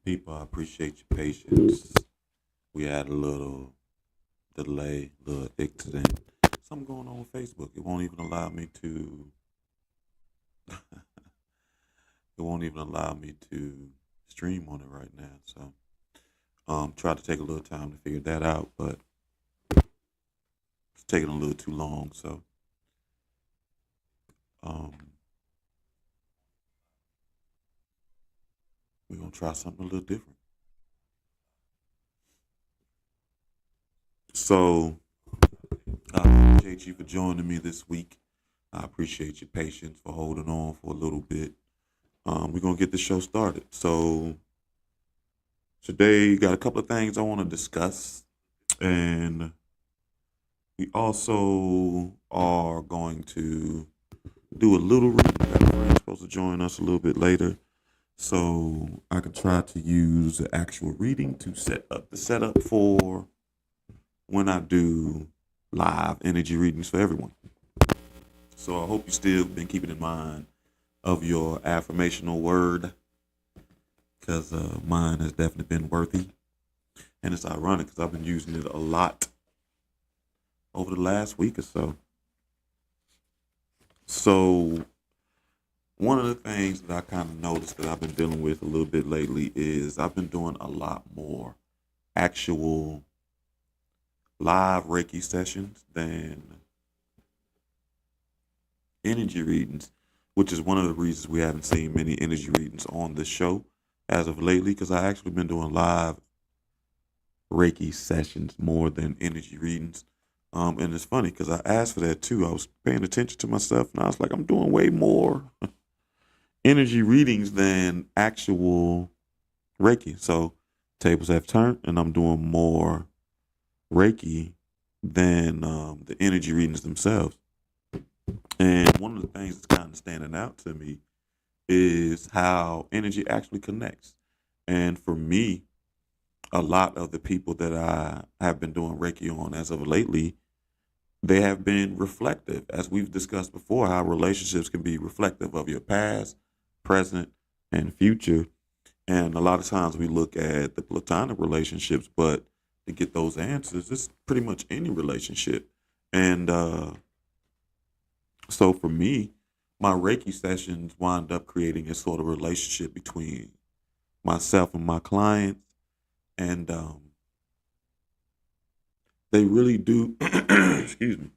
People, I appreciate your patience. We had a little delay, little accident. Something going on with Facebook. It won't even allow me to. It won't even allow me to stream on it right now. So, try to take a little time to figure that out, but it's taking a little too long. So, um, we're gonna try something a little different. So, I appreciate you for joining me this week. I appreciate your patience for holding on for a little bit. We're gonna get the show started. So today, got a couple of things I want to discuss, and we also are going to do a little reading. I got a friend supposed to join us a little bit later, so I can try to use the actual reading to set up the setup for when I do live energy readings for everyone. So I hope you still been keeping in mind of your affirmational word because mine has definitely been worthy. And it's ironic because I've been using it a lot over the last week or so. So, one of the things that I kind of noticed that I've been dealing with a little bit lately is I've been doing a lot more actual live Reiki sessions than energy readings, which is one of the reasons we haven't seen many energy readings on this show as of lately because I actually been doing live Reiki sessions more than energy readings. And it's funny because I asked for that too. I was paying attention to myself and I was like, I'm doing way more energy readings than actual Reiki. So tables have turned and I'm doing more Reiki than the energy readings themselves. And one of the things that's kind of standing out to me is how energy actually connects. And for me, a lot of the people that I have been doing Reiki on as of lately, they have been reflective. As we've discussed before, how relationships can be reflective of your past, present, and future. And a lot of times we look at the platonic relationships, but to get those answers, it's pretty much any relationship. And so for me, my Reiki sessions wind up creating a sort of relationship between myself and my clients. And they really do, excuse me,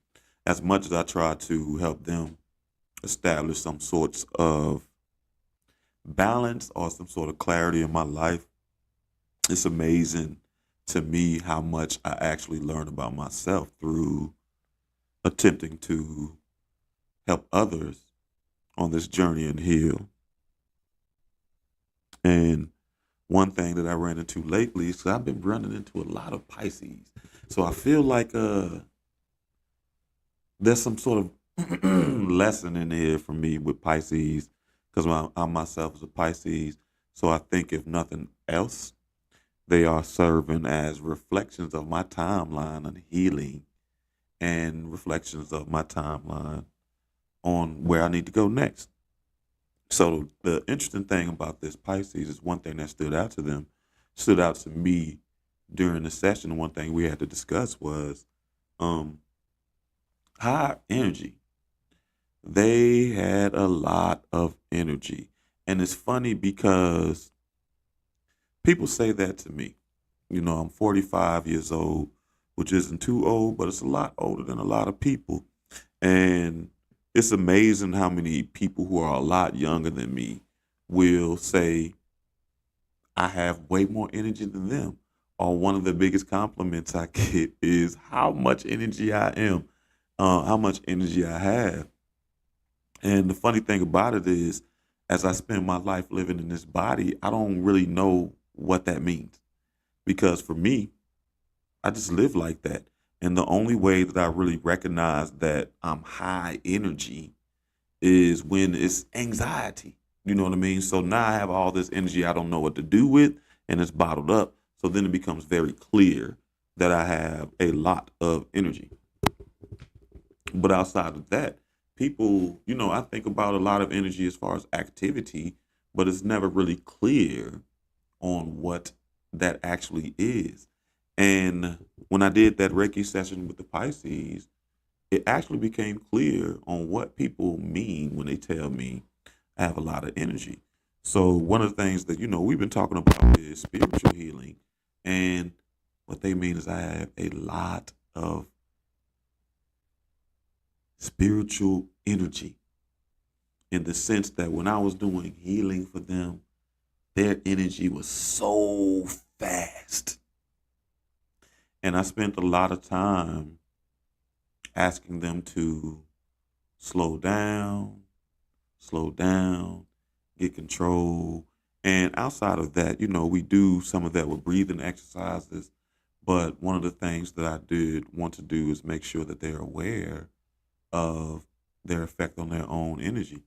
as much as I try to help them establish some sorts of balance or some sort of clarity in my life, it's amazing to me how much I actually learn about myself through attempting to help others on this journey and heal. And one thing that I ran into lately is I've been running into a lot of Pisces. So I feel like there's some sort of lesson in here for me with Pisces because I myself is a Pisces. So I think if nothing else, they are serving as reflections of my timeline on healing and reflections of my timeline on where I need to go next. So the interesting thing about this Pisces is one thing that stood out to me during the session. One thing we had to discuss was um, high energy. They had a lot of energy. And it's funny because people say that to me. You know, I'm 45 years old, which isn't too old, but it's a lot older than a lot of people. And it's amazing how many people who are a lot younger than me will say, I have way more energy than them. Or one of the biggest compliments I get is how much energy I am, how much energy I have. And the funny thing about it is, as I spend my life living in this body, I don't really know what that means. Because for me, I just live like that. And the only way that I really recognize that I'm high energy is when it's anxiety. You know what I mean? So now I have all this energy I don't know what to do with, and it's bottled up. So then it becomes very clear that I have a lot of energy. But outside of that, people, I think about a lot of energy as far as activity, but it's never really clear on what that actually is. And when I did that Reiki session with the Pisces, it actually became clear on what people mean when they tell me I have a lot of energy. So one of the things that we've been talking about is spiritual healing, and what they mean is I have a lot of spiritual energy, in the sense that when I was doing healing for them, their energy was so fast. And I spent a lot of time asking them to slow down, slow down, get control. And outside of that, we do some of that with breathing exercises. But one of the things that I did want to do is make sure that they're aware of their effect on their own energy.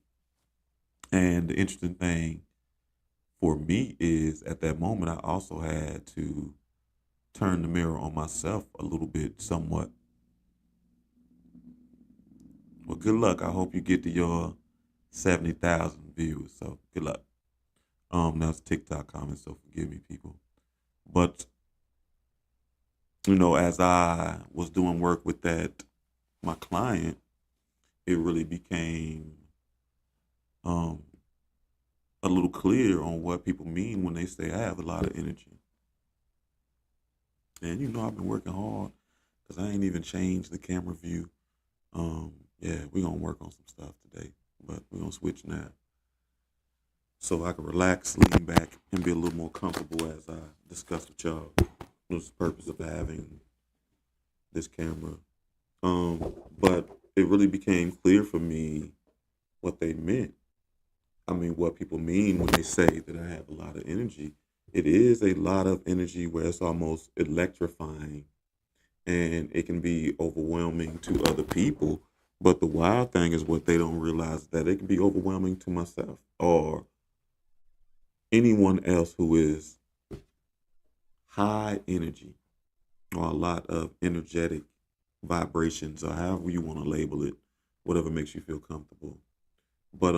And the interesting thing for me is at that moment, I also had to turn the mirror on myself a little bit, somewhat. Well, good luck. I hope you get to your 70,000 views. So good luck. That's TikTok comments, so forgive me, people. But as I was doing work with my client, it really became um, a little clear on what people mean when they say I have a lot of energy. And I've been working hard because I ain't even changed the camera view. Yeah, we're gonna work on some stuff today, but we're gonna switch now, so I can relax, lean back, and be a little more comfortable as I discuss with y'all. What's the purpose of having this camera? But it really became clear for me what they meant. I mean, what people mean when they say that I have a lot of energy. It is a lot of energy where it's almost electrifying, and it can be overwhelming to other people. But the wild thing is what they don't realize, that it can be overwhelming to myself or anyone else who is high energy, or a lot of energetic vibrations, or however you want to label it, whatever makes you feel comfortable. But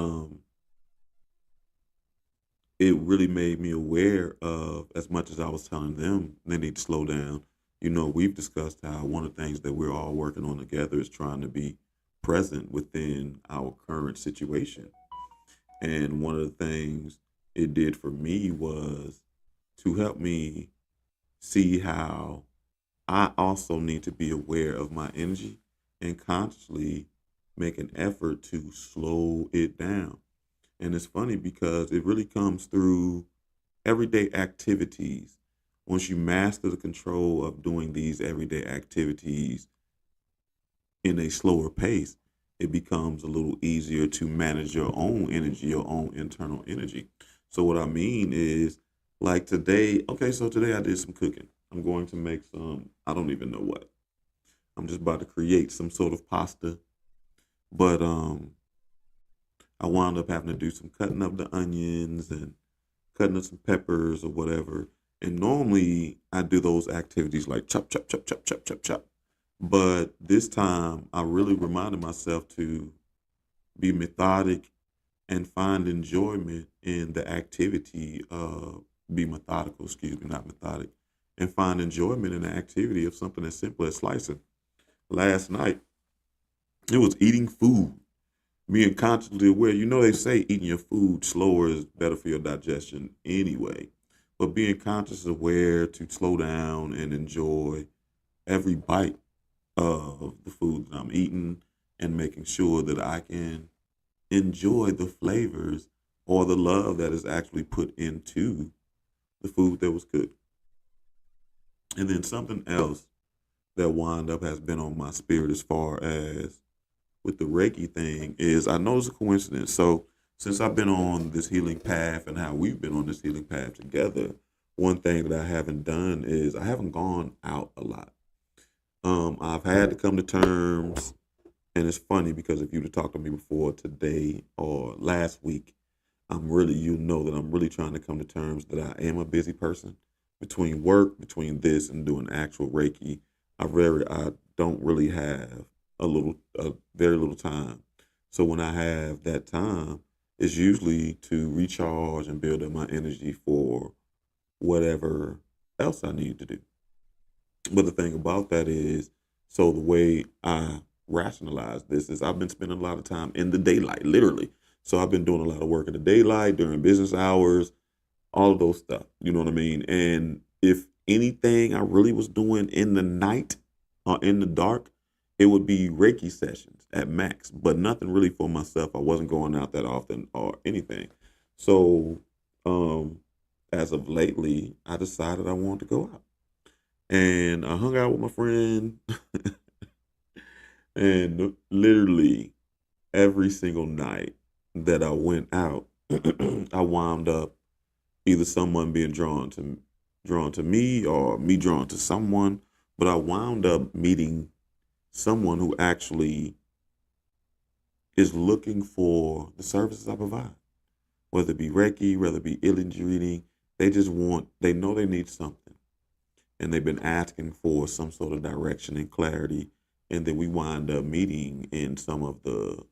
it really made me aware of, as much as I was telling them they need to slow down. We've discussed how one of the things that we're all working on together is trying to be present within our current situation. And one of the things it did for me was to help me see how I also need to be aware of my energy and consciously make an effort to slow it down. And it's funny because it really comes through everyday activities. Once you master the control of doing these everyday activities in a slower pace, it becomes a little easier to manage your own energy, your own internal energy. So what I mean is, like today, okay, so today I did some cooking. I'm going to make some, I don't even know what. I'm just about to create some sort of pasta. But I wound up having to do some cutting up the onions and cutting up some peppers or whatever. And normally I do those activities like chop, chop, chop, chop, chop, chop, chop. But this time I really reminded myself to be methodic and find enjoyment in the activity of be methodical, excuse me, not methodic, and find enjoyment in the activity of something as simple as slicing. Last night, it was eating food, being consciously aware. They say eating your food slower is better for your digestion anyway, but being consciously aware to slow down and enjoy every bite of the food that I'm eating, and making sure that I can enjoy the flavors or the love that is actually put into the food that was cooked. And then something else that wind up has been on my spirit as far as with the Reiki thing is, I know it's a coincidence. So since I've been on this healing path and how we've been on this healing path together, one thing that I haven't done is I haven't gone out a lot. I've had to come to terms, and it's funny because if you'd have talked to me before today or last week, that I'm really trying to come to terms that I am a busy person. Between work, between this and doing actual Reiki, I don't really have a very little time. So when I have that time, it's usually to recharge and build up my energy for whatever else I need to do. But the thing about that is, so the way I rationalize this is I've been spending a lot of time in the daylight, literally. So I've been doing a lot of work in the daylight during business hours, all of those stuff. You know what I mean? And if anything I really was doing in the night or in the dark, it would be Reiki sessions at max, but nothing really for myself. I wasn't going out that often or anything. So, um, as of lately, I decided I wanted to go out. And I hung out with my friend, and literally every single night that I went out, I wound up either someone being drawn to me or me drawn to someone, but I wound up meeting someone who actually is looking for the services I provide, whether it be Reiki, whether it be energy reading. They know they need something, and they've been asking for some sort of direction and clarity. And then we wind up meeting in some of the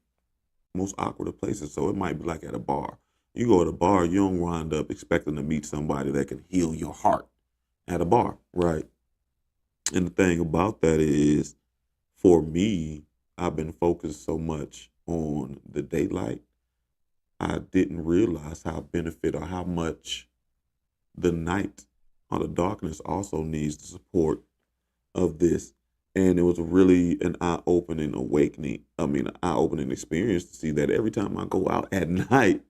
most awkward of places. So it might be like at a bar. You go to a bar, you don't wind up expecting to meet somebody that can heal your heart at a bar, right? And the thing about that is, for me, I've been focused so much on the daylight, I didn't realize how benefit or how much the night or the darkness also needs the support of this. And it was really an eye-opening awakening. I mean, an eye-opening experience to see that every time I go out at night,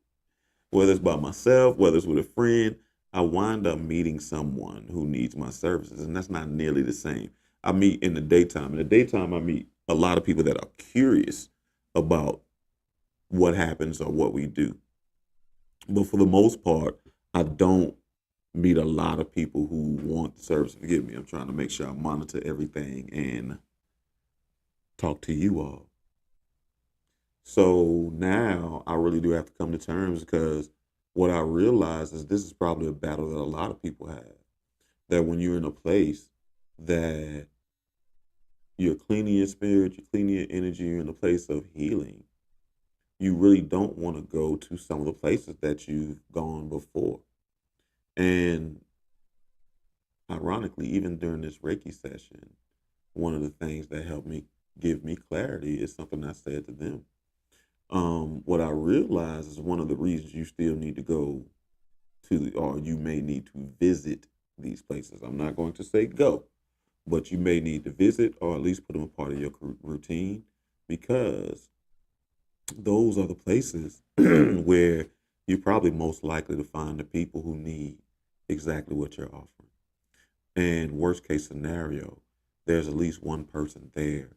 whether it's by myself, whether it's with a friend, I wind up meeting someone who needs my services. And that's not nearly the same. I meet in the daytime. In the daytime, I meet a lot of people that are curious about what happens or what we do. But for the most part, I don't meet a lot of people who want the service. Forgive me, I'm trying to make sure I monitor everything and talk to you all. So now I really do have to come to terms, because what I realize is this is probably a battle that a lot of people have. That when you're in a place that you're cleaning your spirit, you're cleaning your energy, you're in a place of healing, you really don't want to go to some of the places that you've gone before. And ironically, even during this Reiki session, one of the things that helped me give me clarity is something I said to them. What I realize is one of the reasons you still need to go or you may need to visit these places. I'm not going to say go, but you may need to visit or at least put them a part of your routine, because those are the places where you're probably most likely to find the people who need exactly what you're offering. And worst case scenario, there's at least one person there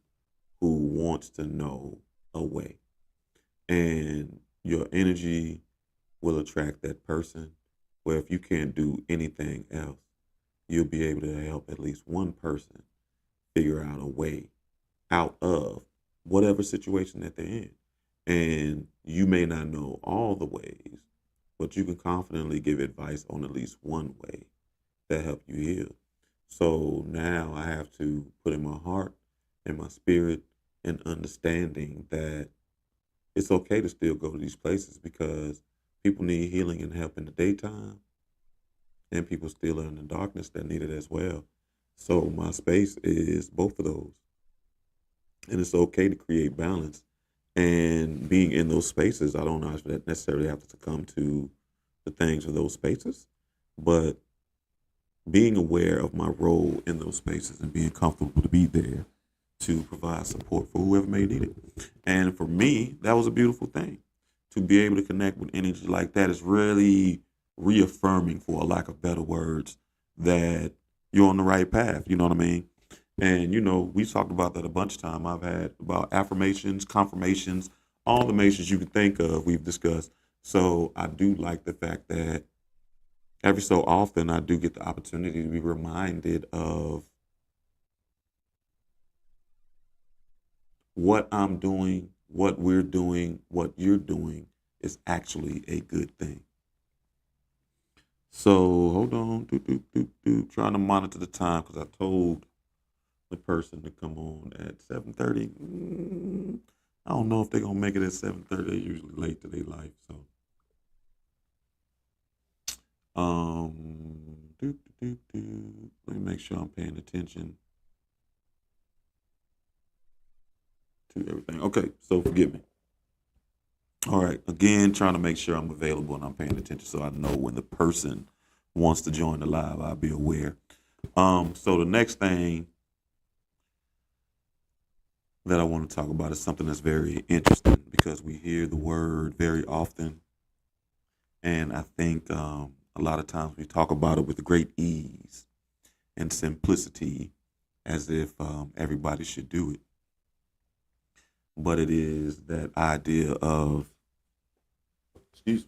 who wants to know a way. And your energy will attract that person, where if you can't do anything else, you'll be able to help at least one person figure out a way out of whatever situation that they're in. And you may not know all the ways, but you can confidently give advice on at least one way that help you heal. So now I have to put in my heart and my spirit and understanding that it's okay to still go to these places, because people need healing and help in the daytime, and people still are in the darkness that need it as well. So my space is both of those. And it's okay to create balance. And being in those spaces, I don't know if that necessarily have to succumb to the things of those spaces, but being aware of my role in those spaces and being comfortable to be there to provide support for whoever may need it. And for me, that was a beautiful thing. To be able to connect with energy like that is really reaffirming, for a lack of better words, that you're on the right path. You know what I mean? And we talked about that a bunch of time. I've had about affirmations, confirmations, all the nations you can think of, we've discussed. So I do like the fact that every so often I do get the opportunity to be reminded of what I'm doing, what we're doing, what you're doing is actually a good thing. So hold on, trying to monitor the time, because I told the person to come on at 7:30. I don't know if they're gonna make it at 7:30. They're usually late to their life. So Let me make sure I'm paying attention to everything. Okay, so forgive me. All right, again, trying to make sure I'm available and I'm paying attention so I know when the person wants to join the live, I'll be aware. So the next thing that I want to talk about is something that's very interesting because we hear the word very often, and I think a lot of times we talk about it with great ease and simplicity, as if everybody should do it. But it is that idea of, excuse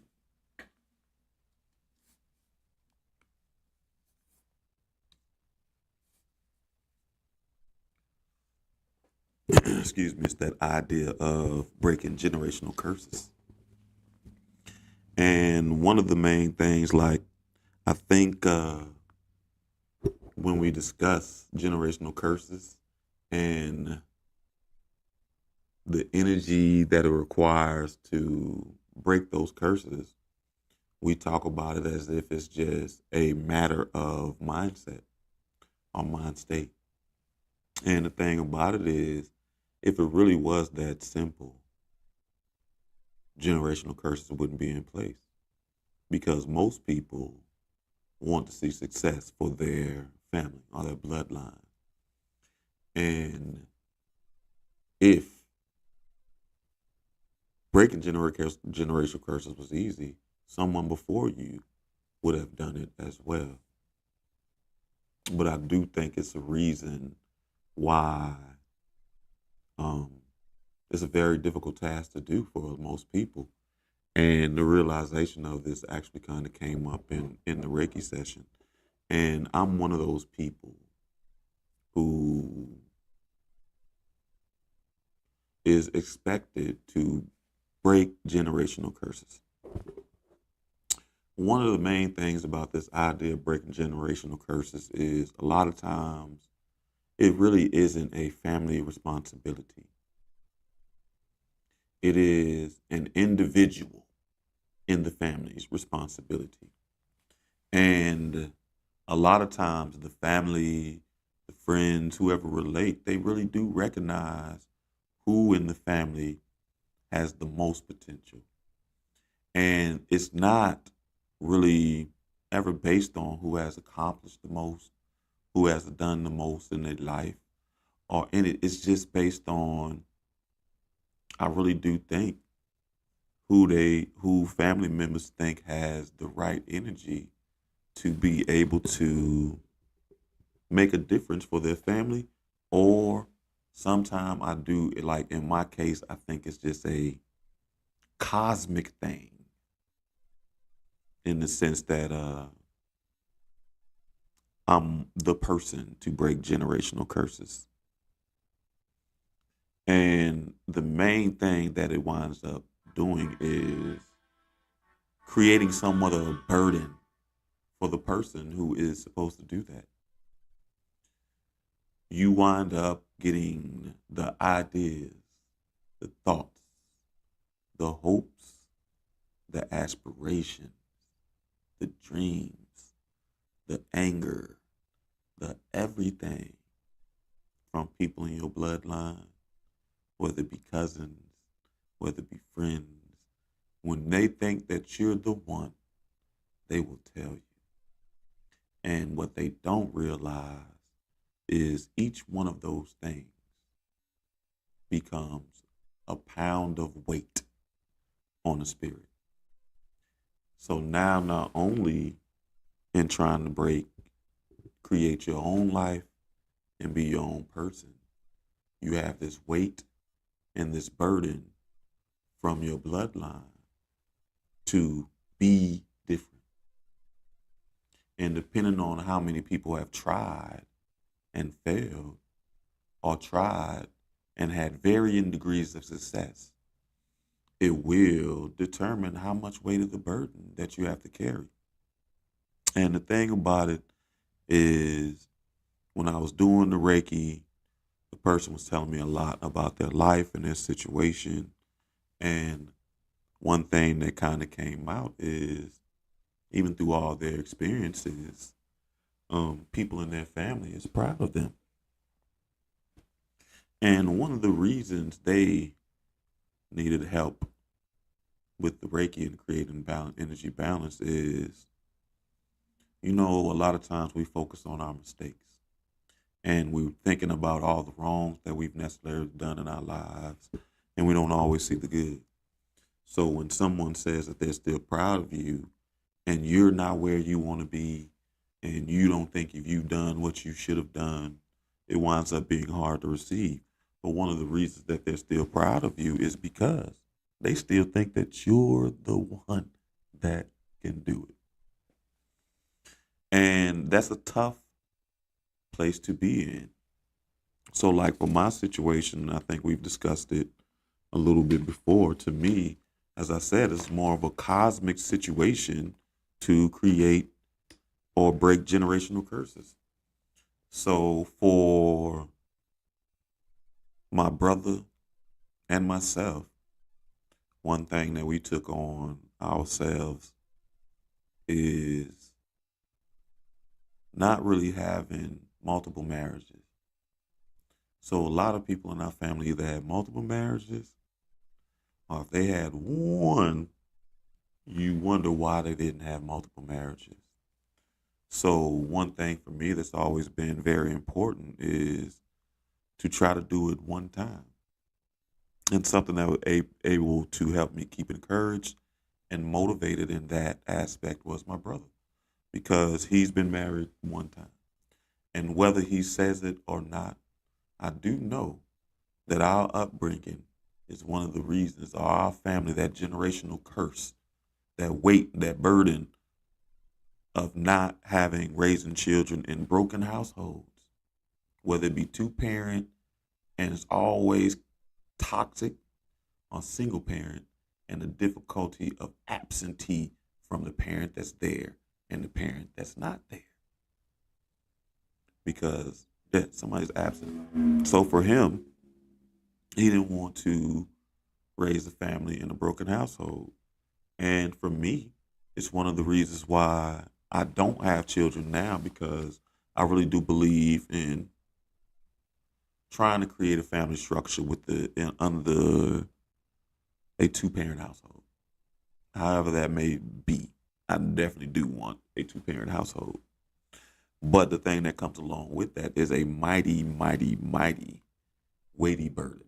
excuse me, it's that idea of breaking generational curses. And one of the main things, like, I think when we discuss generational curses and the energy that it requires to break those curses, we talk about it as if it's just a matter of mindset or mind state. And the thing about it is, if it really was that simple, generational curses wouldn't be in place because most people want to see success for their family or their bloodline. And if breaking generational curses was easy, someone before you would have done it as well. But I do think it's a reason why um, it's a very difficult task to do for most people. And the realization of this actually kind of came up in the Reiki session. And I'm one of those people who is expected to break generational curses. One of the main things about this idea of breaking generational curses is a lot of times it really isn't a family responsibility. It is an individual in the family's responsibility. And a lot of times the family, the friends, whoever relate, they really do recognize who in the family has the most potential. And it's not really ever based on who has accomplished the most, who has done the most in their life, or in it. It's just based on, I really do think, who family members think has the right energy to be able to make a difference for their family. Or sometimes I do, like in my case, I think it's just a cosmic thing in the sense that I'm the person to break generational curses. And the main thing that it winds up doing is creating somewhat of a burden for the person who is supposed to do that. You wind up getting the ideas, the thoughts, the hopes, the aspirations, the dreams, the anger, the everything from people in your bloodline, whether it be cousins, whether it be friends. When they think that you're the one, they will tell you. And what they don't realize is each one of those things becomes a pound of weight on the spirit. So now, not only in trying to create your own life and be your own person, you have this weight and this burden from your bloodline to be different. And depending on how many people have tried and failed, or tried and had varying degrees of success, it will determine how much weight of the burden that you have to carry. And the thing about it is, when I was doing the Reiki, the person was telling me a lot about their life and their situation. And one thing that kind of came out is, even through all their experiences, people in their family is proud of them. And one of the reasons they needed help with the Reiki and creating energy balance is, a lot of times we focus on our mistakes and we're thinking about all the wrongs that we've necessarily done in our lives, and we don't always see the good. So when someone says that they're still proud of you and you're not where you want to be and you don't think if you've done what you should have done, it winds up being hard to receive. But one of the reasons that they're still proud of you is because they still think that you're the one that can do it. And that's a tough place to be in. So, like for my situation, I think we've discussed it a little bit before. To me, as I said, it's more of a cosmic situation to create or break generational curses. So, for my brother and myself, one thing that we took on ourselves is not really having multiple marriages. So a lot of people in our family either had multiple marriages, or if they had one, you wonder why they didn't have multiple marriages. So one thing for me that's always been very important is to try to do it one time. And something that was able to help me keep encouraged and motivated in that aspect was my brother, because he's been married one time. And whether he says it or not, I do know that our upbringing is one of the reasons, or our family, that generational curse, that weight, that burden of not raising children in broken households, whether it be two parent and it's always toxic, or single parent, and the difficulty of absentee from the parent that's there and the parent that's not there because somebody's absent. So for him, he didn't want to raise a family in a broken household. And for me, it's one of the reasons why I don't have children now, because I really do believe in trying to create a family structure under a two-parent household. However that may be, I definitely do want a two-parent household. But the thing that comes along with that is a mighty, mighty, mighty weighty burden.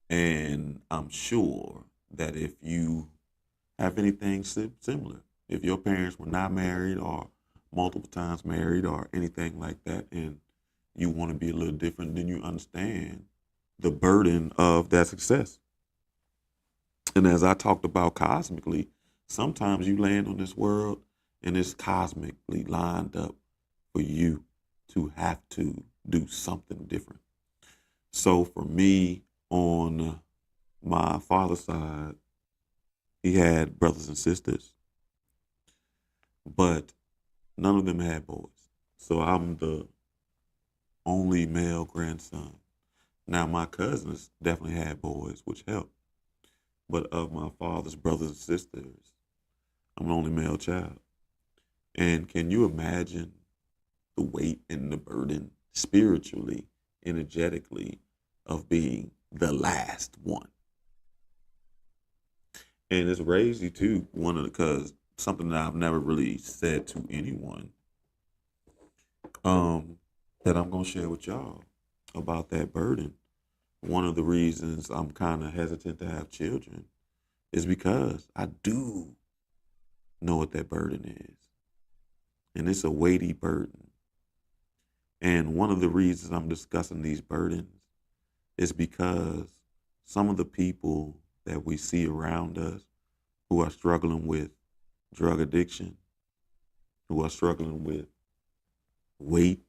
And I'm sure that if you have anything similar, if your parents were not married or multiple times married or anything like that, and you want to be a little different, then you understand the burden of that success. And as I talked about cosmically, sometimes you land on this world and it's cosmically lined up for you to have to do something different. So for me, on my father's side, he had brothers and sisters, but none of them had boys. So I'm the only male grandson. Now, my cousins definitely had boys, which helped. But of my father's brothers and sisters, I'm the only male child. And can you imagine the weight and the burden spiritually, energetically, of being the last one? And it's crazy too, because something that I've never really said to anyone, that I'm gonna share with y'all about that burden. One of the reasons I'm kind of hesitant to have children is because I do know what that burden is. And it's a weighty burden. And one of the reasons I'm discussing these burdens is because some of the people that we see around us who are struggling with drug addiction, who are struggling with weight,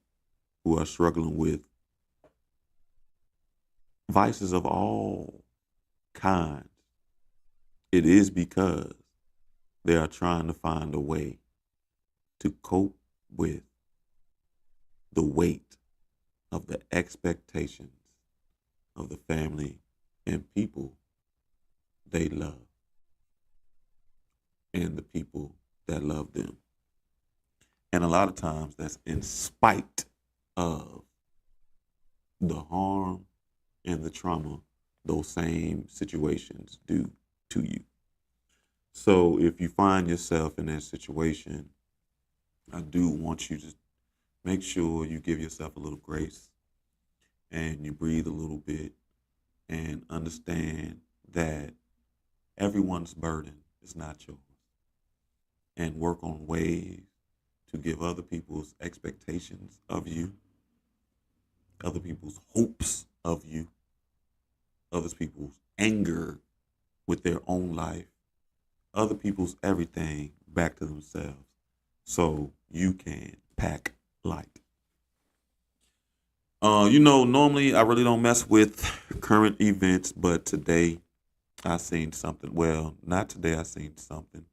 who are struggling with vices of all kinds, it is because they are trying to find a way to cope with the weight of the expectations of the family and people they love and the people that love them. And a lot of times that's in spite of the harm and the trauma those same situations do to you. So if you find yourself in that situation, I do want you to make sure you give yourself a little grace and you breathe a little bit and understand that everyone's burden is not yours, and work on ways to give other people's expectations of you, other people's hopes of you, other people's anger with their own life, other people's everything back to themselves so you can pack light. Normally I really don't mess with current events, but today I seen something. Well, not today I seen something,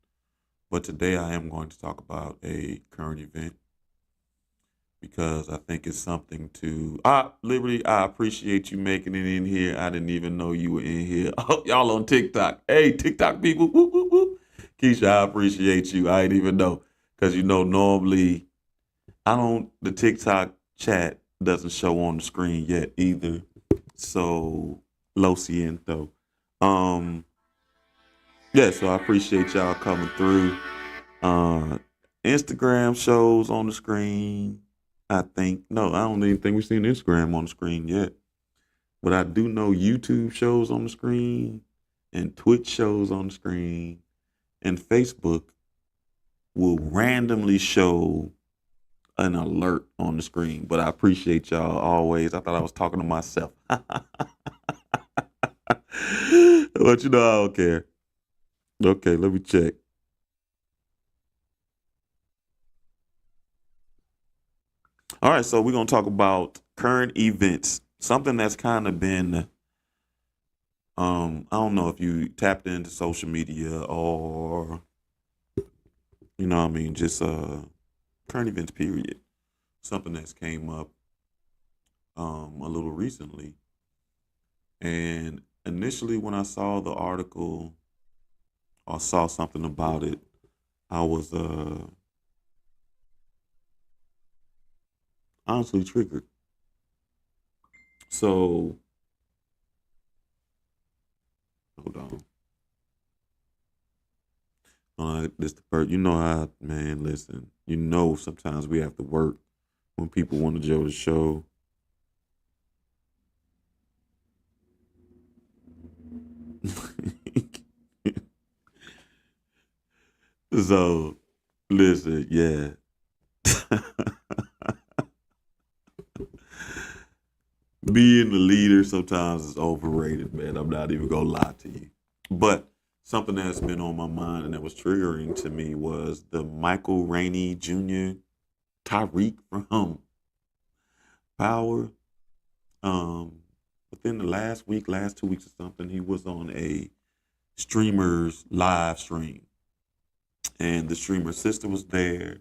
but today I am going to talk about a current event because I think it's something to. Liberty, I appreciate you making it in here. I didn't even know you were in here. Oh, y'all on TikTok. Hey, TikTok people. Whoop, whoop, whoop. Keisha, I appreciate you. I didn't even know. Because, normally the TikTok chat doesn't show on the screen yet either. So, lo siento. Um, yeah, so I appreciate y'all coming through. Uh, Instagram shows on the screen. I think no, I don't even think we've seen Instagram on the screen yet. But I do know YouTube shows on the screen and Twitch shows on the screen and Facebook will randomly show an alert on the screen. But I appreciate y'all always. I thought I was talking to myself. But I don't care. Okay, let me check. All right, so we're gonna talk about current events. Something that's kind of been I don't know if you tapped into social media or just current events period. Something that's came up a little recently. And initially when I saw the article or saw something about it, I was honestly triggered. So hold on. This the first, how, man, listen, sometimes we have to work when people want to join the show. So listen, yeah. Being the leader sometimes is overrated, man. I'm not even gonna lie to you. But something that's been on my mind and that was triggering to me was the Michael Rainey Jr. Tyreek from Power. Um, Within the last 2 weeks or something, he was on a streamer's live stream, and the streamer's sister was there,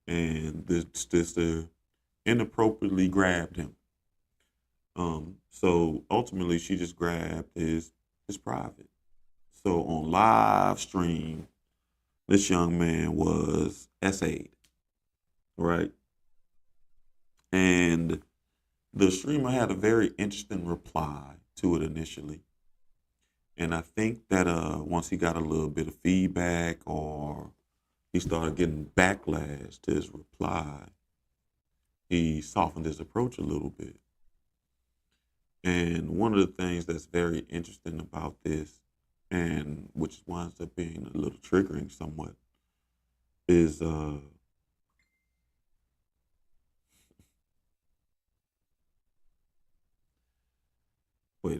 and the sister inappropriately grabbed him. So ultimately, she just grabbed his private. So on live stream, this young man was essayed, right? And the streamer had a very interesting reply to it initially. And I think that once he got a little bit of feedback or he started getting backlash to his reply, he softened his approach a little bit. And one of the things that's very interesting about this, and which winds up being a little triggering somewhat, is wait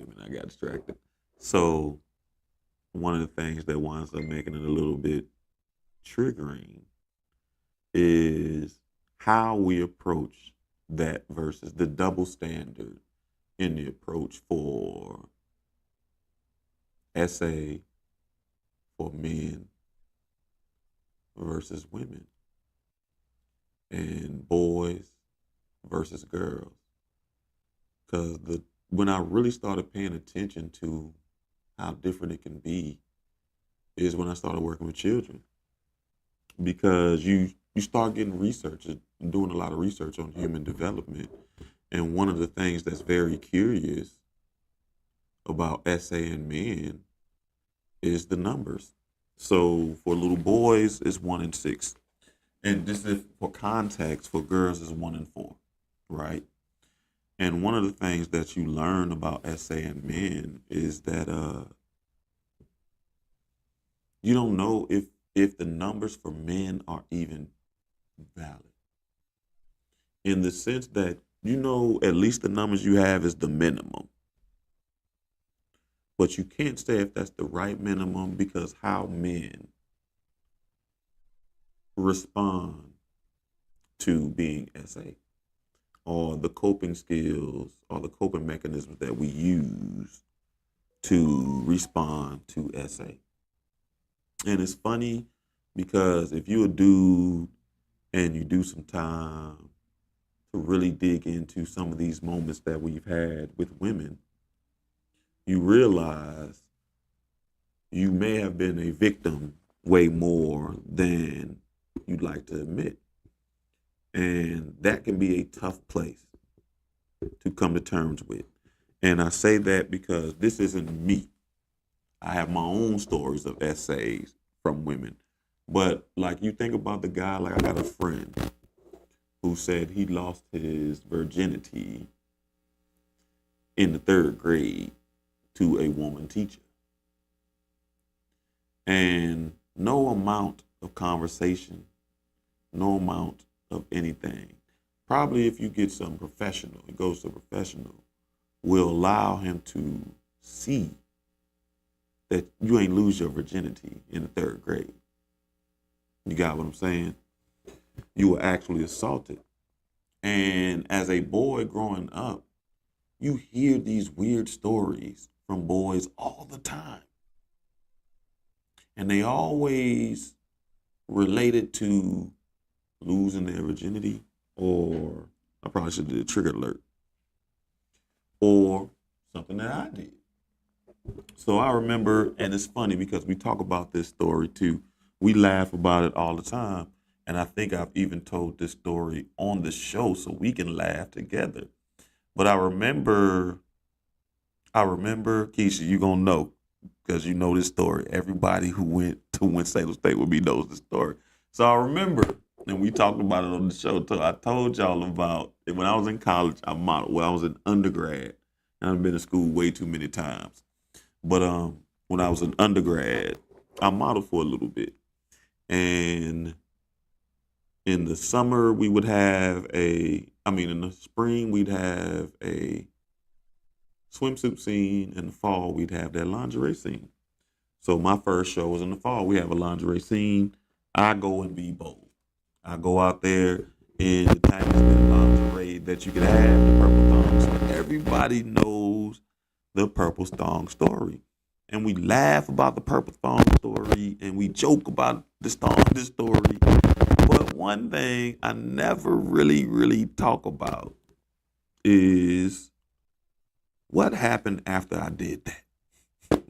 a minute, I got distracted. So one of the things that winds up making it a little bit triggering is how we approach that versus the double standard in the approach for essay for men versus women and boys versus girls. Because when I really started paying attention to how different it can be is when I started working with children. Because you start getting research and doing a lot of research on human development. And one of the things that's very curious about SA and men is the numbers. So for little boys, it's 1 in 6. And this is for context, for girls, is 1 in 4, right? And one of the things that you learn about SA and men is that you don't know if the numbers for men are even valid. In the sense that at least the numbers you have is the minimum. But you can't say if that's the right minimum because how men respond to being SA or the coping skills or the coping mechanisms that we use to respond to SA. And it's funny because if you're a dude and you do some time to really dig into some of these moments that we've had with women, you realize you may have been a victim way more than you'd like to admit. And that can be a tough place to come to terms with. And I say that because this isn't me. I have my own stories of essays from women. But like you think about the guy, like I got a friend who said he lost his virginity in the 3rd grade to a woman teacher. And no amount of conversation, no amount of anything, probably if you get some professional, it goes to a professional, will allow him to see that you ain't lose your virginity in the 3rd grade. You got what I'm saying? You were actually assaulted. And as a boy growing up, you hear these weird stories from boys all the time. And they always related to losing their virginity, or I probably should do a trigger alert, or something that I did. So I remember, and it's funny because we talk about this story too. We laugh about it all the time. And I think I've even told this story on the show so we can laugh together. But I remember, Keisha, you gonna know because you know this story. Everybody who went to Winston State with me knows this story. So I remember, and we talked about it on the show too. I told y'all about it when I was in college. I modeled. Well, I was an undergrad, and I've been to school way too many times. But when I was an undergrad, I modeled for a little bit, and in the summer we would have in the spring we'd have a swimsuit scene. In the fall we'd have that lingerie scene. So my first show was in the fall. We have a lingerie scene. I go and be bold. I go out there in the tightest lingerie that you could have, the purple thong. So everybody knows the purple thong story. And we laugh about the purple thong story and we joke about this story. But one thing I never really talk about is what happened after I did that.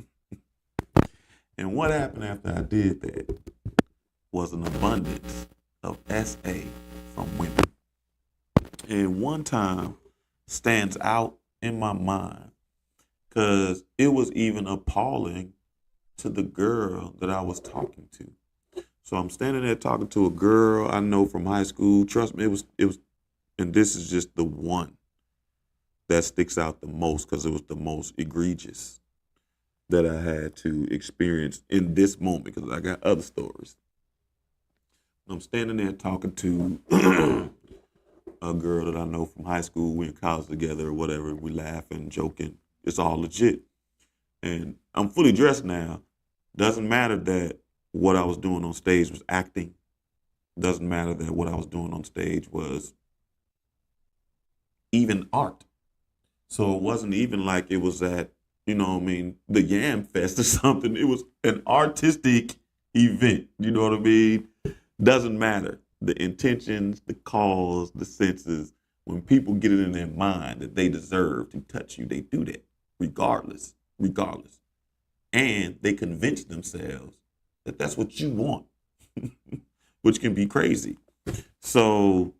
And what happened after I did that was an abundance of SA from women. And one time stands out in my mind because it was even appalling to the girl that I was talking to. So I'm standing there talking to a girl I know from high school. Trust me, it was, and this is just the one that sticks out the most because it was the most egregious that I had to experience in this moment because I got other stories. I'm standing there talking to a girl that I know from high school. We're in college together or whatever. We laughing, joking. It's all legit. And I'm fully dressed now. Doesn't matter that what I was doing on stage was acting. Doesn't matter that what I was doing on stage was even art. So it wasn't even like it was at, the Yam Fest or something. It was an artistic event. You know what I mean? Doesn't matter. The intentions, the cause, the senses. When people get it in their mind that they deserve to touch you, they do that regardless. And they convince themselves that that's what you want, which can be crazy. So,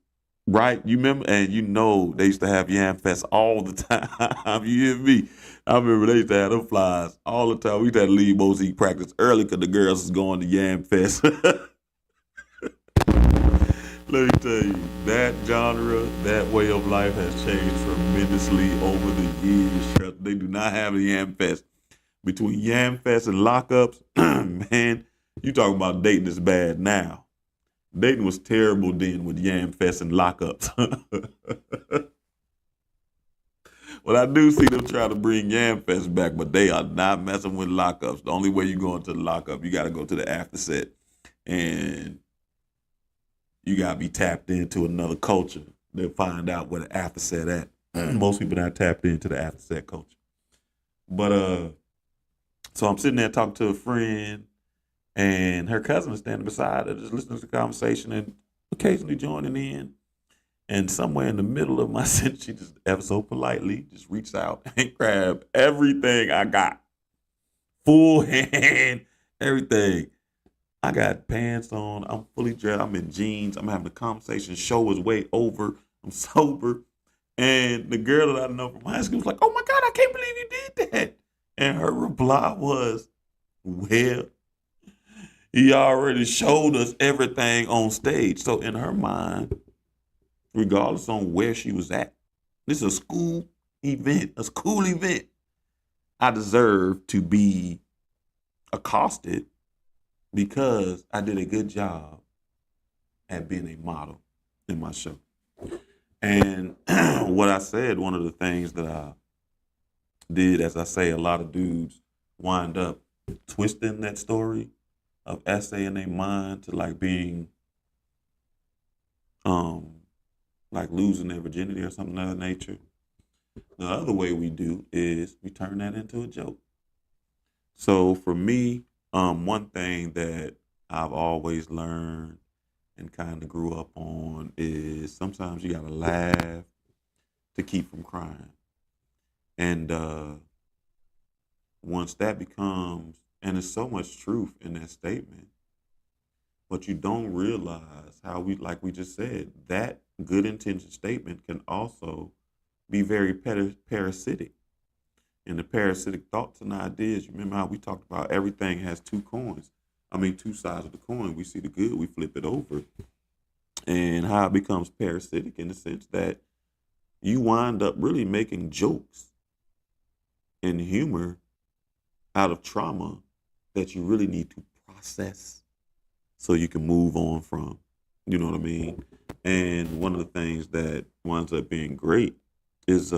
right, you remember, and you know they used to have Yam Fest all the time. You hear me? I remember they used to have them flies all the time. We used to have to leave Mosaic practice early because the girls was going to Yam Fest. Let me tell you, that genre, that way of life has changed tremendously over the years. They do not have a Yam Fest. Between Yam Fest and lockups, man, you talking about dating is bad now. Dating was terrible then with Yam Fest and lockups. Well, I do see them trying to bring Yam Fest back, but they are not messing with lockups. The only way you go into the lockup, you got to go to the after set. And you gotta be tapped into another culture to find out where the after set at. Most people not tapped into the after set culture. But so I'm sitting there talking to a friend, and her cousin is standing beside her, just listening to the conversation and occasionally joining in. And somewhere in the middle of my sentence, she just ever so politely just reached out and grabbed everything I got, full hand, everything. I got pants on. I'm fully dressed. I'm in jeans. I'm having a conversation. Show is way over. I'm sober. And the girl that I know from high school was like, "Oh my God, I can't believe you did that." And her reply was, "Well, he already showed us everything on stage." So in her mind, regardless on where she was at, this is a school event, a school event. I deserve to be accosted because I did a good job at being a model in my show. And what I said, one of the things that I did, as I say, a lot of dudes wind up twisting that story of essay in their mind to like being um like losing their virginity or something of that nature. The other way we do is we turn that into a joke. So for me, one thing that I've always learned and kind of grew up on is sometimes you gotta laugh to keep from crying. And once that becomes, and there's so much truth in that statement, but you don't realize how like we just said, that good intention statement can also be very parasitic. And the parasitic thoughts and ideas, you remember how we talked about everything has two coins. I mean, two sides of the coin. We see the good, we flip it over. And how it becomes parasitic in the sense that you wind up really making jokes and humor out of trauma that you really need to process so you can move on from. You know what I mean? And one of the things that winds up being great is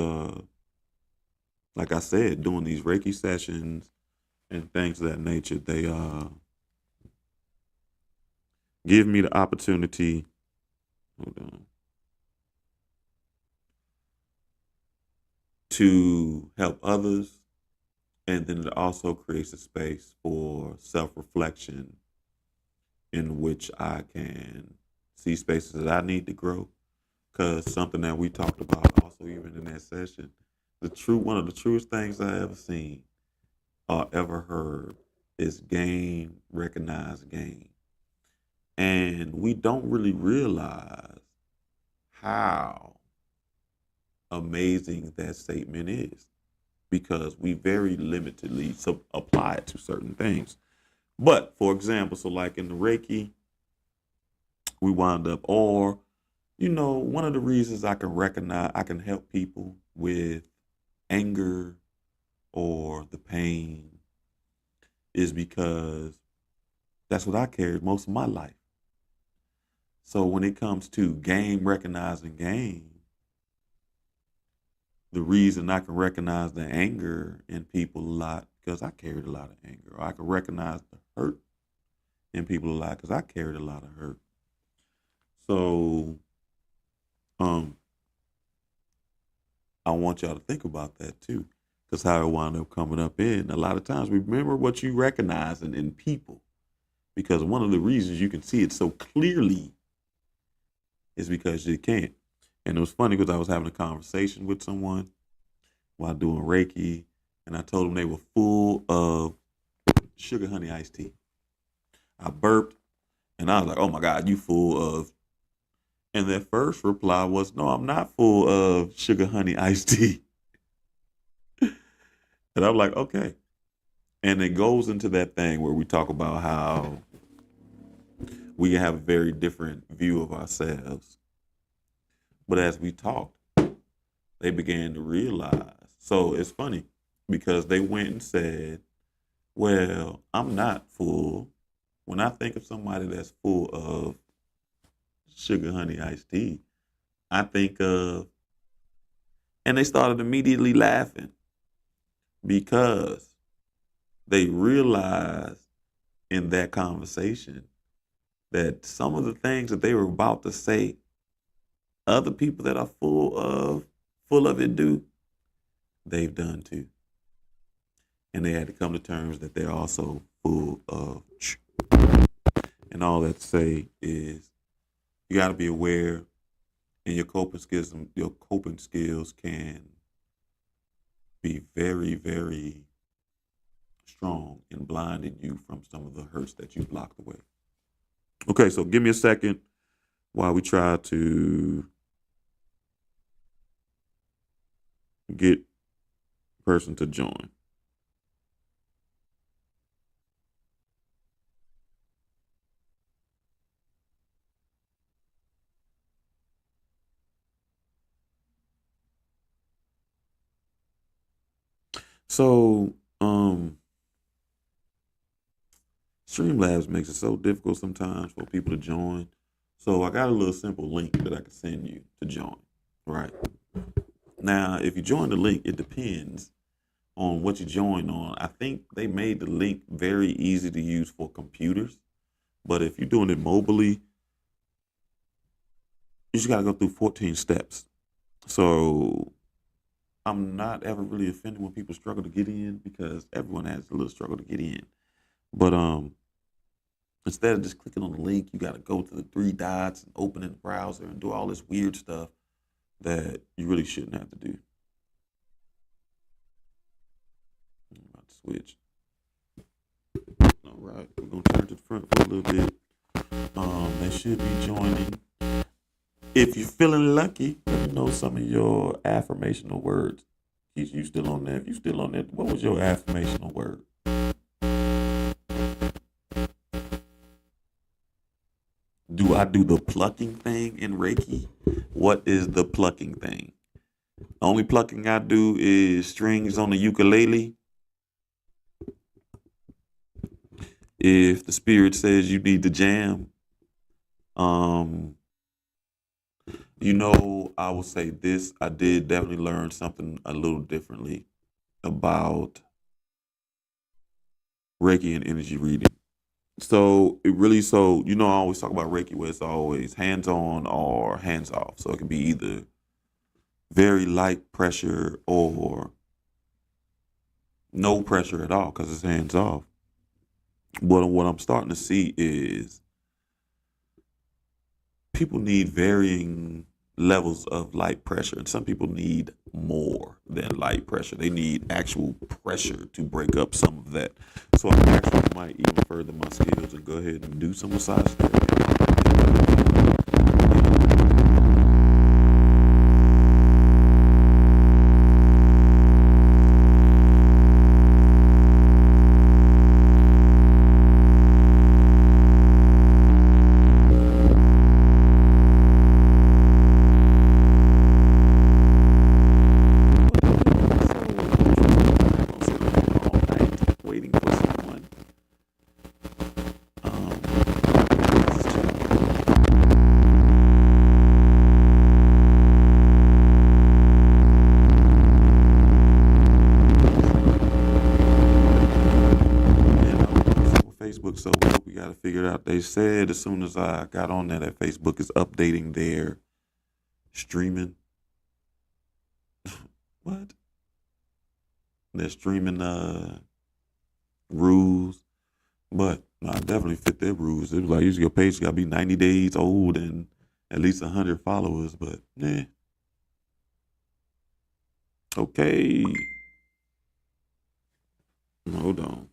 like I said, doing these Reiki sessions and things of that nature, they give me the opportunity, hold on, to help others. And then it also creates a space for self reflection in which I can see spaces that I need to grow. Because something that we talked about also even in that session, one of the truest things I ever seen or ever heard is gain, recognize, gain. And we don't really realize how amazing that statement is because we very limitedly apply it to certain things. But for example, so like in the Reiki, we wind up, or, one of the reasons I can help people with anger or the pain is because that's what I carried most of my life. So when it comes to game, recognizing game, the reason I can recognize the anger in people a lot because I carried a lot of anger. Or I can recognize the hurt in people a lot because I carried a lot of hurt. So I want y'all to think about that too. Because how it wound up coming up in. A lot of times remember what you recognize in people. Because one of the reasons you can see it so clearly is because you can't. And it was funny because I was having a conversation with someone while doing Reiki, and I told them they were full of sugar honey iced tea. I burped, and I was like, "Oh my God, you full of And their first reply was, "No, I'm not full of sugar honey iced tea." And I'm like, okay. And it goes into that thing where we talk about how we have a very different view of ourselves. But as we talked, they began to realize. So it's funny because they went and said, well, I'm not full. When I think of somebody that's full of sugar honey iced tea, I think of, and they started immediately laughing because they realized in that conversation that some of the things that they were about to say, other people that are full of it do, they've done too. And they had to come to terms that they're also full of. And all that to say is you got to be aware, and your coping skills can be very, very strong in blinding you from some of the hurts that you blocked away. Okay, so give me a second while we try to get a person to join. So, Streamlabs makes it so difficult sometimes for people to join. So I got a little simple link that I can send you to join. Right. Now, if you join the link, it depends on what you join on. I think they made the link very easy to use for computers. But if you're doing it mobily, you just got to go through 14 steps. So I'm not ever really offended when people struggle to get in because everyone has a little struggle to get in. But instead of just clicking on the link, you got to go to the three dots and open in the browser and do all this weird stuff that you really shouldn't have to do. I'm about to switch. All right, we're gonna turn to the front for a little bit. They should be joining. If you're feeling lucky, let me know some of your affirmational words. You still on there? If you still on there, what was your affirmational word? Do I do the plucking thing in Reiki? What is the plucking thing? The only plucking I do is strings on the ukulele. If the spirit says you need to jam, um, I will say this. I did definitely learn something a little differently about Reiki and energy reading. So I always talk about Reiki where it's always hands on or hands off. So it can be either very light pressure or no pressure at all because it's hands off. But what I'm starting to see is people need varying levels of light pressure, and some people need more than light pressure. They need actual pressure to break up some of that. So I actually might even further my skills and go ahead and do some massage therapy. Waiting for someone. Facebook, so we got to figure it out. They said as soon as I got on there that Facebook is updating their streaming. What? Their streaming rules. But no, I definitely fit their rules. It was like usually your page got to be 90 days old and at least 100 followers. But nah. Okay. Hold on.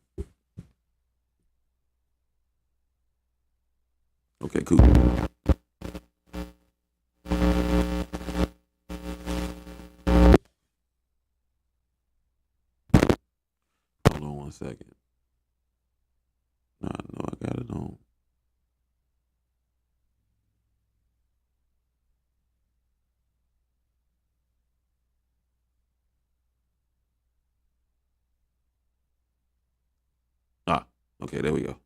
Okay, cool. second. No, I know I got it on. Ah, okay, there we go.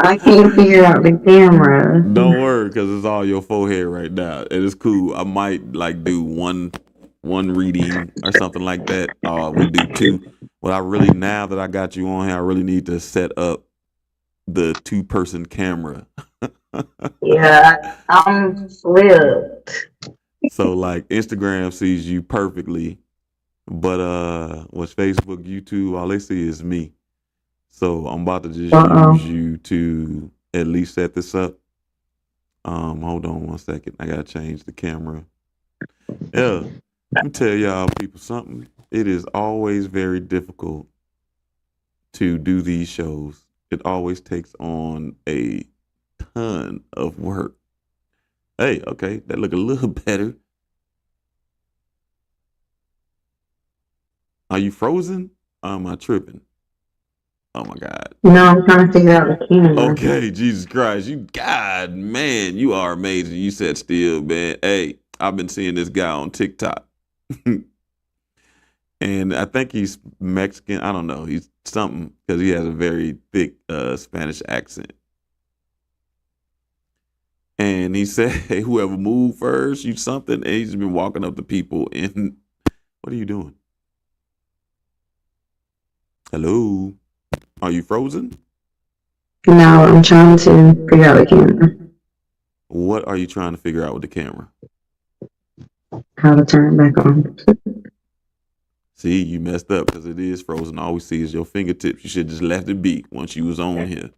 I can't figure out the camera. Don't worry, because it's all your forehead right now. It is cool. I might like do one reading or something like that. We do two. But I really, now that I got you on here, I really need to set up the 2-person camera. Yeah, I'm flipped. So like Instagram sees you perfectly, but what's Facebook, YouTube, all they see is me. So I'm about to just use Uh-oh. you to at least set this up. Hold on one second. I gotta change the camera. Yeah. Let me tell y'all people something. It is always very difficult to do these shows. It always takes on a ton of work. Hey, okay, that look a little better. Are you frozen? Am I tripping? Oh my God. No, I'm trying to figure out the camera. Okay, Jesus Christ. You, God, man, you are amazing. You sat still, man. Hey, I've been seeing this guy on TikTok. And I think he's Mexican. I don't know. He's something because he has a very thick Spanish accent. And he said, hey, whoever moved first, you something. And he's been walking up to people. And what are you doing? Hello? Are you frozen? No, I'm trying to figure out the camera. What are you trying to figure out with the camera? How to turn it back on. See, you messed up because it is frozen. All we see is your fingertips. You should just left it be once you was on here.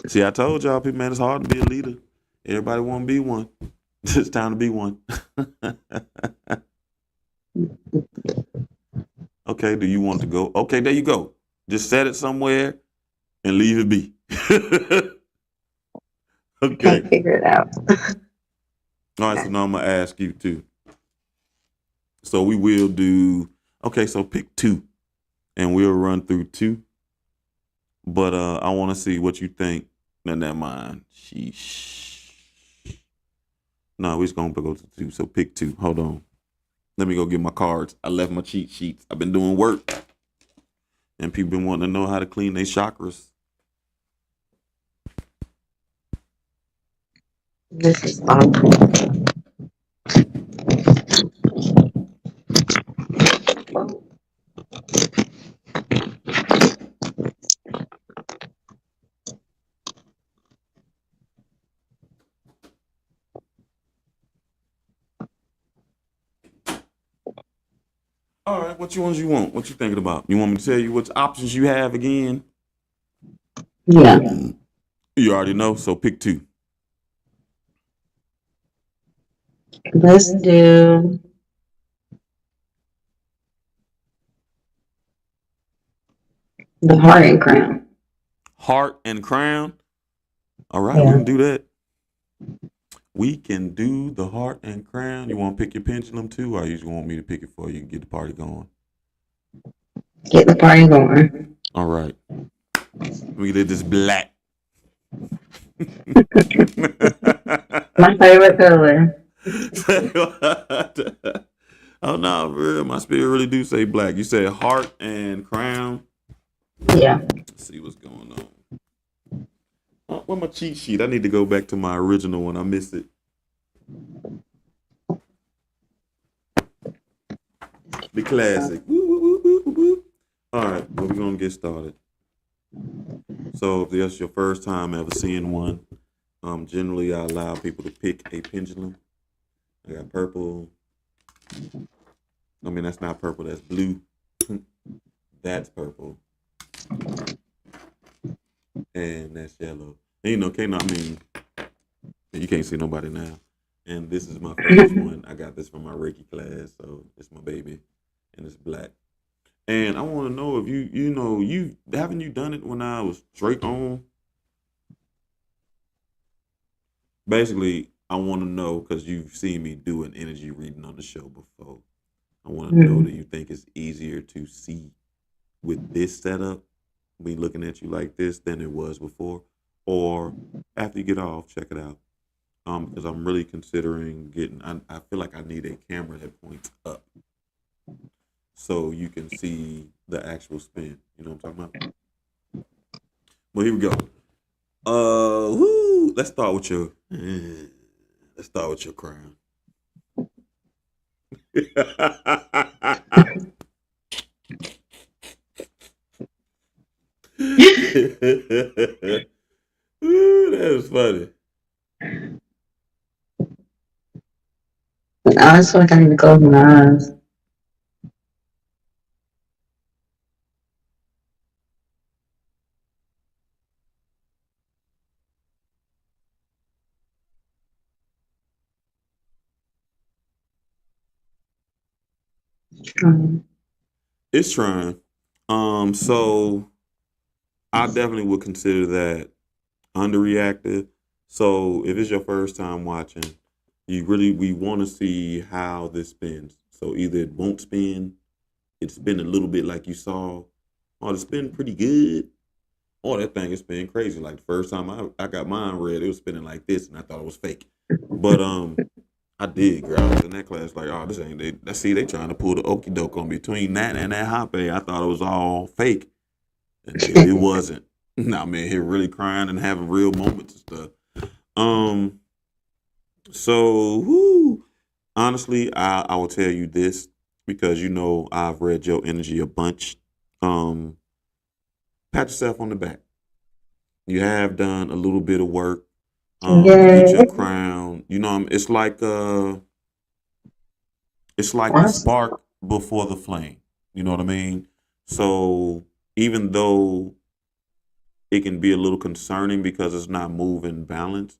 See, I told y'all, people, man, it's hard to be a leader. Everybody want to be one. It's time to be one. Okay, do you want to go? Okay, there you go. Just set it somewhere and leave it be. Can't Okay. figure it out. All right, so now I'm going to ask you too. So we will do, okay, so pick two and we'll run through two. But I want to see what you think. No, never mind. Sheesh. No, we're just going to go to two. So pick two. Hold on. Let me go get my cards. I left my cheat sheets. I've been doing work. And people been wanting to know how to clean their chakras. This is awful. All right, what ones you want? What you thinking about? You want me to tell you which options you have again? Yeah. You already know, so pick two. Let's do the heart and crown. Heart and crown. All right, we Yeah. can do that. We can do the heart and crown. You want to pick your pendulum too, or you just want me to pick it for you and get the party going? Get the party going. All right. We did this black. My favorite color. Oh no, real. My spirit really do say black. You said heart and crown. Yeah. Let's see what's going on. Where's my cheat sheet? I need to go back to my original one. I missed it. The classic. Woo, woo, woo, woo, woo. All right, well, we're gonna get started. So if this is your first time ever seeing one, generally I allow people to pick a pendulum. I got purple. I mean, that's not purple. That's blue. That's purple. And that's yellow. And, you know, I mean, you can't see nobody now. And this is my first one. I got this from my Reiki class, so it's my baby, and it's black. And I want to know if you know, you haven't you done it when I was straight on? Basically, I want to know because you've seen me do an energy reading on the show before. I want to know Mm. that you think it's easier to see with this setup, me looking at you like this, than it was before, or after you get off, check it out. Because I'm really considering getting. I feel like I need a camera that points up so you can see the actual spin. You know what I'm talking about? Well, here we go. Woo, let's start with your. Let's start with your crown. Ooh, that is funny. I just feel like I need to close my eyes. Um, It's trying. So I definitely would consider that underreactive. So if it's your first time watching, we want to see how this spins. So either it won't spin, it spin a little bit like you saw, or it spin pretty good, or that thing is spinning crazy. Like the first time I got mine read, it was spinning like this, and I thought it was fake. But I did, girl. I was in that class like, oh, this ain't they. Let's see, they trying to pull the okey doke on between that and that hot bay. I thought it was all fake until it wasn't. Now, man, here really crying and having real moments and stuff. Um, so, whoo, honestly, I will tell you this because you know I've read your energy a bunch. Um, Pat yourself on the back. You have done a little bit of work to get yeah. your crown. You know, it's like the spark before the flame. You know what I mean? So even though it can be a little concerning because it's not moving balanced,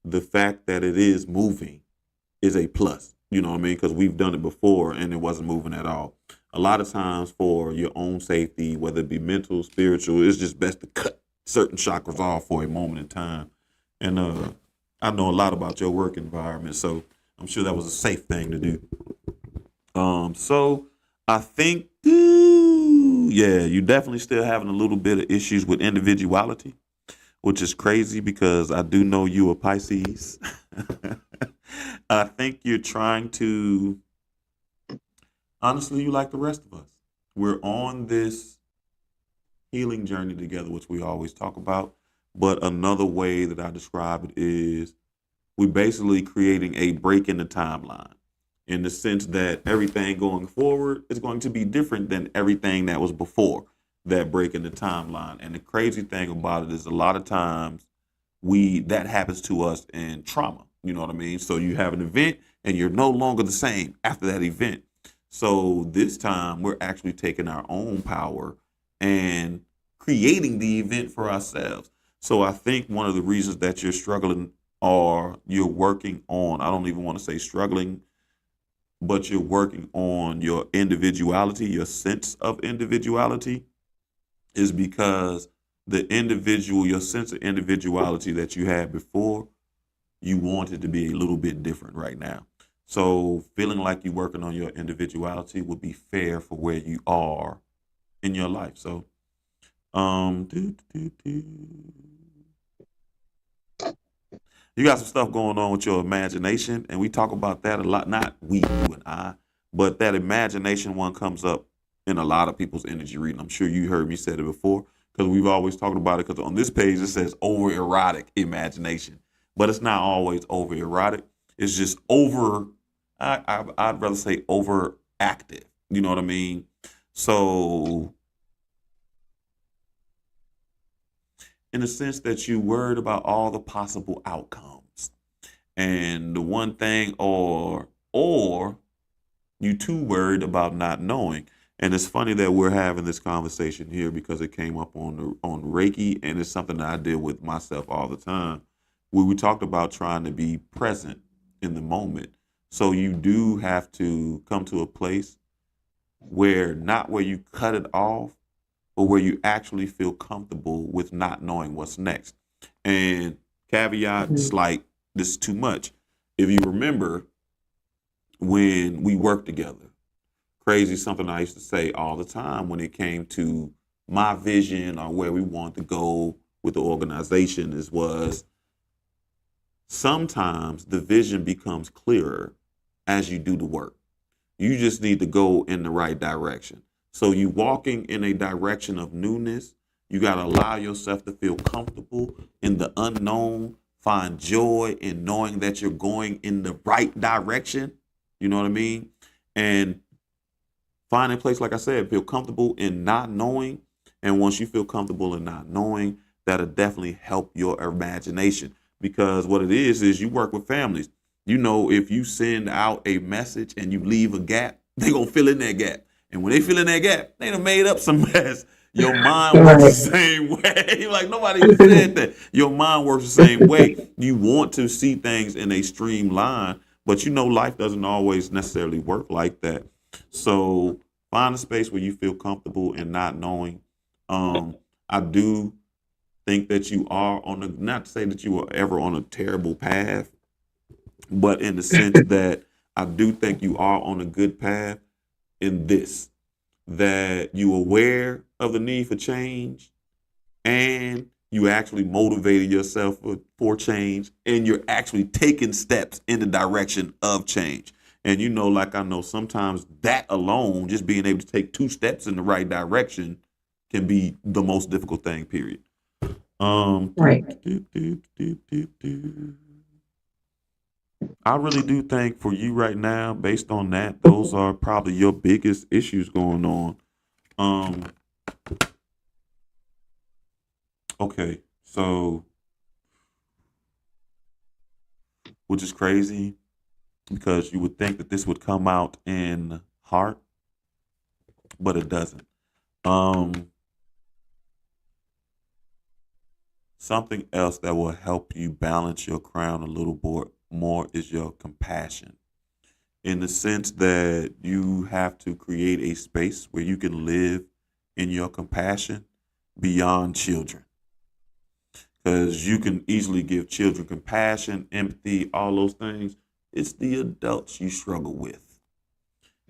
the fact that it is moving is a plus. You know what I mean? Because we've done it before and it wasn't moving at all. A lot of times, for your own safety, whether it be mental, spiritual, it's just best to cut certain chakras off for a moment in time. And I know a lot about your work environment, so I'm sure that was a safe thing to do. So I think, yeah, you definitely still having a little bit of issues with individuality, which is crazy because I do know you a Pisces. I think you're trying to, honestly, you like the rest of us. We're on this healing journey together, which we always talk about. But another way that I describe it is we're basically creating a break in the timeline in the sense that everything going forward is going to be different than everything that was before that break in the timeline. And the crazy thing about it is a lot of times we that happens to us in trauma. You know what I mean? So you have an event and you're no longer the same after that event. So this time we're actually taking our own power and creating the event for ourselves. So I think one of the reasons that you're struggling or you're working on, I don't even want to say struggling, but you're working on your individuality, your sense of individuality, is because your sense of individuality that you had before, you want it to be a little bit different right now. So feeling like you're working on your individuality would be fair for where you are in your life. So, do, do, do. You got some stuff going on with your imagination, and we talk about that a lot. Not we, you, and I, but that imagination one comes up in a lot of people's energy reading. I'm sure you heard me say it before because we've always talked about it. Because on this page it says over erotic imagination, but it's not always over erotic. It's just over. I'd rather say overactive. You know what I mean? So in the sense that you worried about all the possible outcomes. And the one thing or you too worried about not knowing. And it's funny that we're having this conversation here because it came up on Reiki and it's something that I deal with myself all the time. Where we talked about trying to be present in the moment. So you do have to come to a place where not where you cut it off, but where you actually feel comfortable with not knowing what's next. And caveat, Mhm. slight, this is too much. If you remember, when we work together. Crazy, something I used to say all the time when it came to my vision or where we wanted to go with the organization is was sometimes the vision becomes clearer as you do the work. You just need to go in the right direction. So you walking in a direction of newness, you got to allow yourself to feel comfortable in the unknown, find joy in knowing that you're going in the right direction. You know what I mean? And find a place, like I said, feel comfortable in not knowing. And once you feel comfortable in not knowing, that'll definitely help your imagination. Because what it is you work with families. You know, if you send out a message and you leave a gap, they gonna fill in that gap. And when they fill in that gap, they done made up some mess. Your mind works the Right. same way. Like nobody even said that. Your mind works the same way. You want to see things in a streamline, but you know life doesn't always necessarily work like that. So find a space where you feel comfortable in not knowing. I do think that you are on a, not to say that you were ever on a terrible path, but in the sense that I do think you are on a good path in this, that you aware of the need for change and you actually motivated yourself for change and you're actually taking steps in the direction of change. And you know, like I know sometimes that alone, just being able to take two steps in the right direction can be the most difficult thing, period. Right. I really do think for you right now, based on that, those are probably your biggest issues going on. Um, okay, so which is crazy because you would think that this would come out in heart, but it doesn't. Um, Something else that will help you balance your crown a little more is your compassion, in the sense that you have to create a space where you can live in your compassion beyond children. Because you can easily give children compassion, empathy, all those things. It's the adults you struggle with.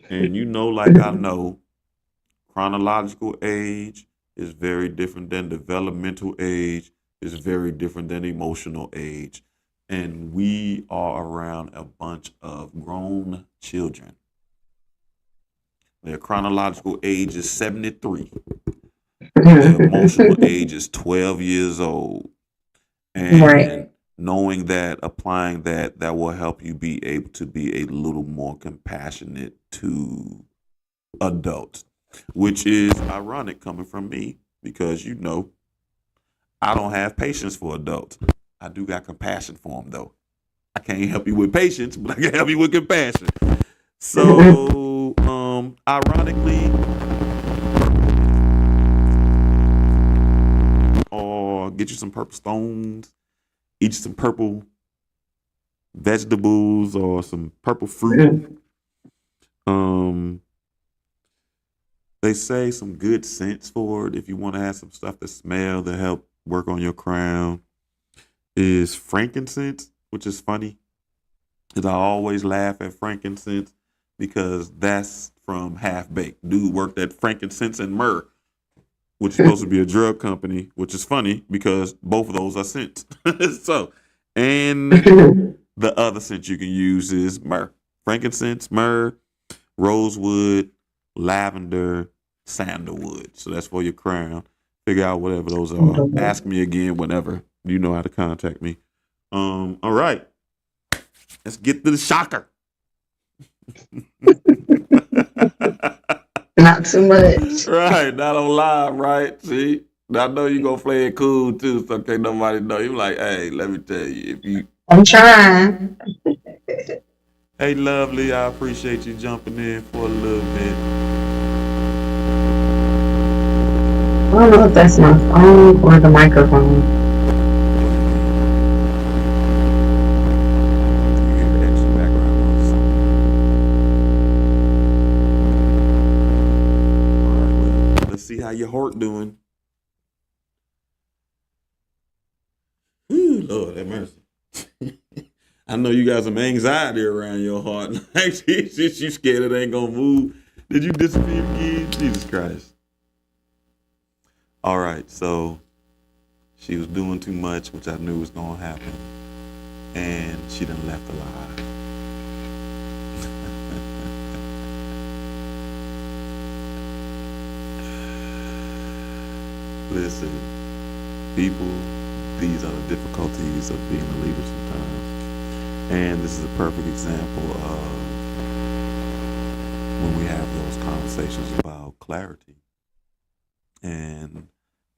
And you know, like I know, chronological age is very different than developmental age, is very different than emotional age. And we are around a bunch of grown children. Their chronological age is 73. Their emotional age is 12 years old. Right. And knowing that, applying that, that will help you be able to be a little more compassionate to adults, which is ironic coming from me because you know I don't have patience for adults. I do got compassion for them though. I can't help you with patience, but I can help you with compassion. So, ironically, or get you some purple stones, eat some purple vegetables or some purple fruit. Um, they say some good scents for it if you want to have some stuff to smell to help work on your crown is frankincense, which is funny because I always laugh at frankincense because that's from Half Baked. Dude worked at Frankincense and Myrrh, which is supposed to be a drug company, which is funny because both of those are scents. So, and the other scent you can use is myrrh, frankincense, myrrh, rosewood, lavender, sandalwood. So that's for your crown. Figure out whatever those are. Ask me again whenever you know how to contact me. All right. Let's get to the shocker. Not too much. Right, not on live, right? See, I know you gonna play it cool too, so can't nobody know. You like, hey, let me tell you, if you, I'm trying. hey, lovely, I appreciate you jumping in for a little bit. I don't know if that's my phone or the microphone. You hear extra background noise. All right, well, let's see how your heart doing. Ooh, Lord have mercy. I know you got some anxiety around your heart. Like you scared it ain't gonna move. Did you disappear again? Jesus Christ. All right, so she was doing too much, which I knew was gonna happen, and she done left alive. Listen, people, these are the difficulties of being a leader sometimes. And this is a perfect example of when we have those conversations about clarity and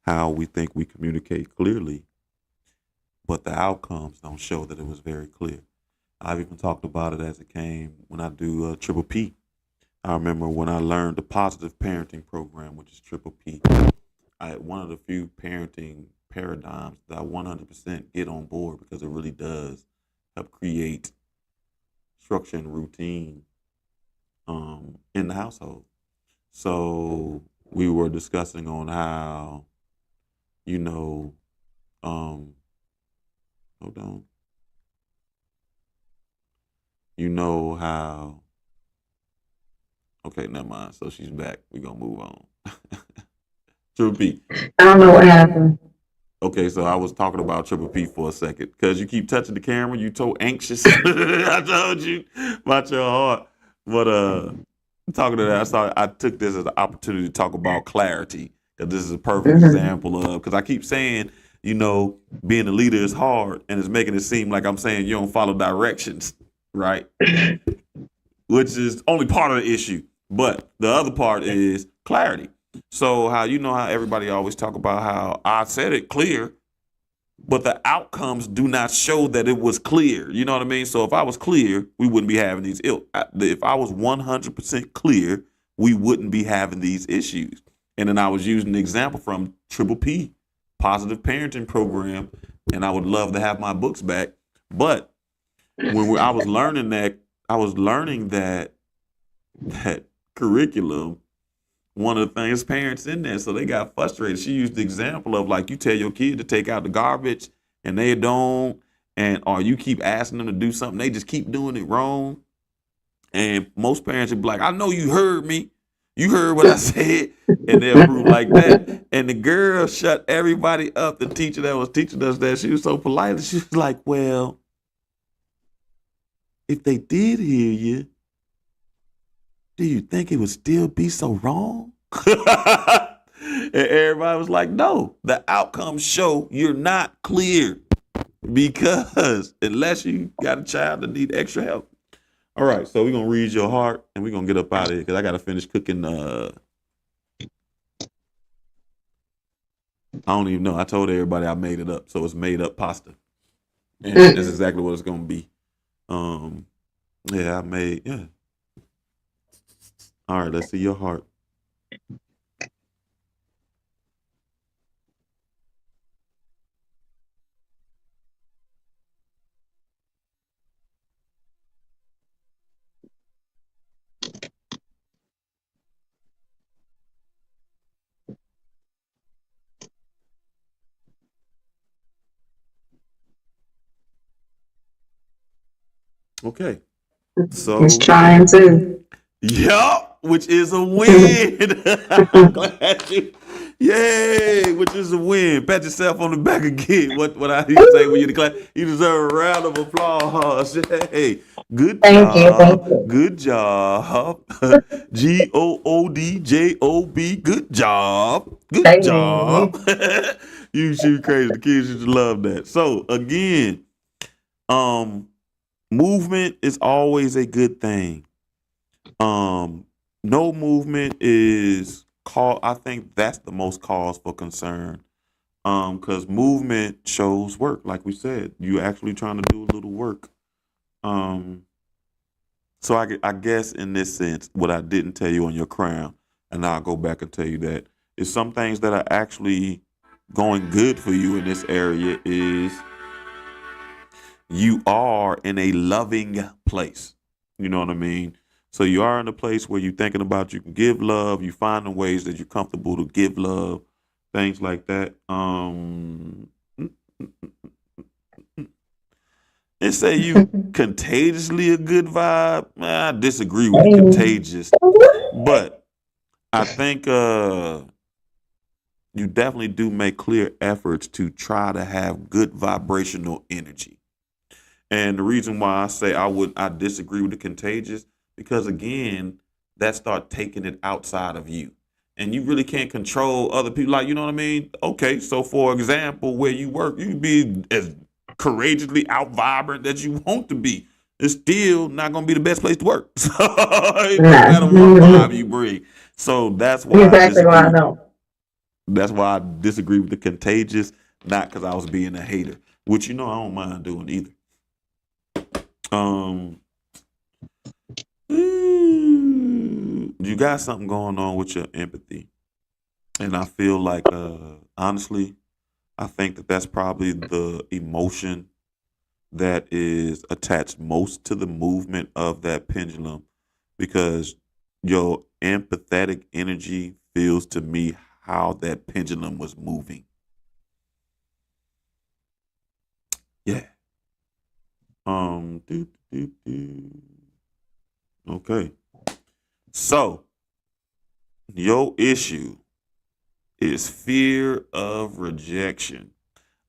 how we think we communicate clearly, but the outcomes don't show that it was very clear. I've even talked about it as it came when I do Triple P. I remember when I learned the positive parenting program, which is Triple P. One of the few parenting paradigms that I 100% get on board because it really does help create structure and routine in the household. So we were discussing on how, you know, hold on, you know how. Okay, never mind. So she's back. We're gonna move on. Triple P. I don't know what happened. Okay, so I was talking about Triple P for a second because you keep touching the camera. You so anxious. I told you about your heart, but talking to that, I took this as an opportunity to talk about clarity because this is a perfect example of. Because I keep saying, being a leader is hard, and it's making it seem like I'm saying you don't follow directions, right? Which is only part of the issue, but the other part is clarity. So how everybody always talk about how I said it clear, but the outcomes do not show that it was clear. You know what I mean? So if I was clear, we wouldn't be having these if I was 100% clear, we wouldn't be having these issues. And then I was using the example from Triple P, Positive Parenting Program, and I would love to have my books back. But when I was learning that curriculum, one of the things parents in there, so they got frustrated. She used the example of like you tell your kid to take out the garbage and they don't, or you keep asking them to do something, they just keep doing it wrong. And most parents would be like, I know you heard me. You heard what I said. And they'll prove like that. And the girl shut everybody up. The teacher that was teaching us that, she was so polite. She was like, well, if they did hear you, do you think it would still be so wrong? And everybody was like, no, the outcomes show you're not clear because unless you got a child that need extra help. All right, so we're going to read your heart and we're going to get up out of here because I got to finish cooking. I don't even know. I told everybody I made it up. So it's made up pasta. And that's exactly what it's going to be. Yeah. All right, let's see your heart. Okay. So It's trying too. Yup, which is a win. I'm glad you. Yay, which is a win. Pat yourself on the back again. What I used to say when you declare, you deserve a round of applause. Hey, good Thank you. job. Good job. GOODJOB. Good job. Good Thank job. You shoot crazy. The kids used to love that. So again, movement is always a good thing. No movement is I think that's the most cause for concern. Because movement shows work, like we said, you actually trying to do a little work. So I guess in this sense, what I didn't tell you on your crown, and I'll go back and tell you that, is some things that are actually going good for you in this area is you are in a loving place. You know what I mean? So you are in a place where you're thinking about you can give love, you finding ways that you're comfortable to give love, things like that. and say you contagiously a good vibe. Man, I disagree with the Hey. contagious, but I think you definitely do make clear efforts to try to have good vibrational energy. And the reason why I say I disagree with the contagious because again, that start taking it outside of you. And you really can't control other people. Like, you know what I mean? Okay, so for example, where you work, you can be as courageously out vibrant that you want to be. It's still not gonna be the best place to work. So it don't Nah. matter what vibe you bring. So that's why I Exactly what disagree I with know. that's why I disagree with the contagious, not because I was being a hater, which I don't mind doing either. Um, you got something going on with your empathy, and I feel like, honestly, I think that that's probably the emotion that is attached most to the movement of that pendulum, because your empathetic energy feels to me how that pendulum was moving. Yeah. Do, do, do. Okay. So your issue is fear of rejection.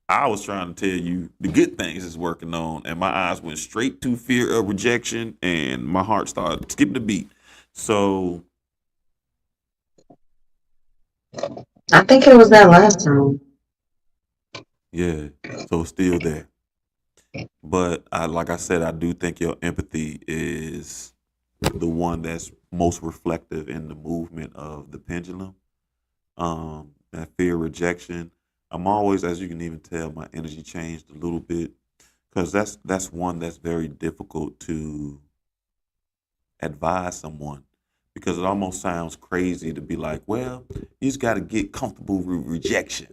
I was trying to tell you the good things it's working on, and my eyes went straight to fear of rejection, and my heart started skipping the beat. So I think it was that last time. yeah, so it's still there. But like I said, I do think your empathy is the one that's most reflective in the movement of the pendulum. That fear of rejection. I'm always, as you can even tell, my energy changed a little bit because that's one that's very difficult to advise someone because it almost sounds crazy to be like, well, you just got to get comfortable with rejection.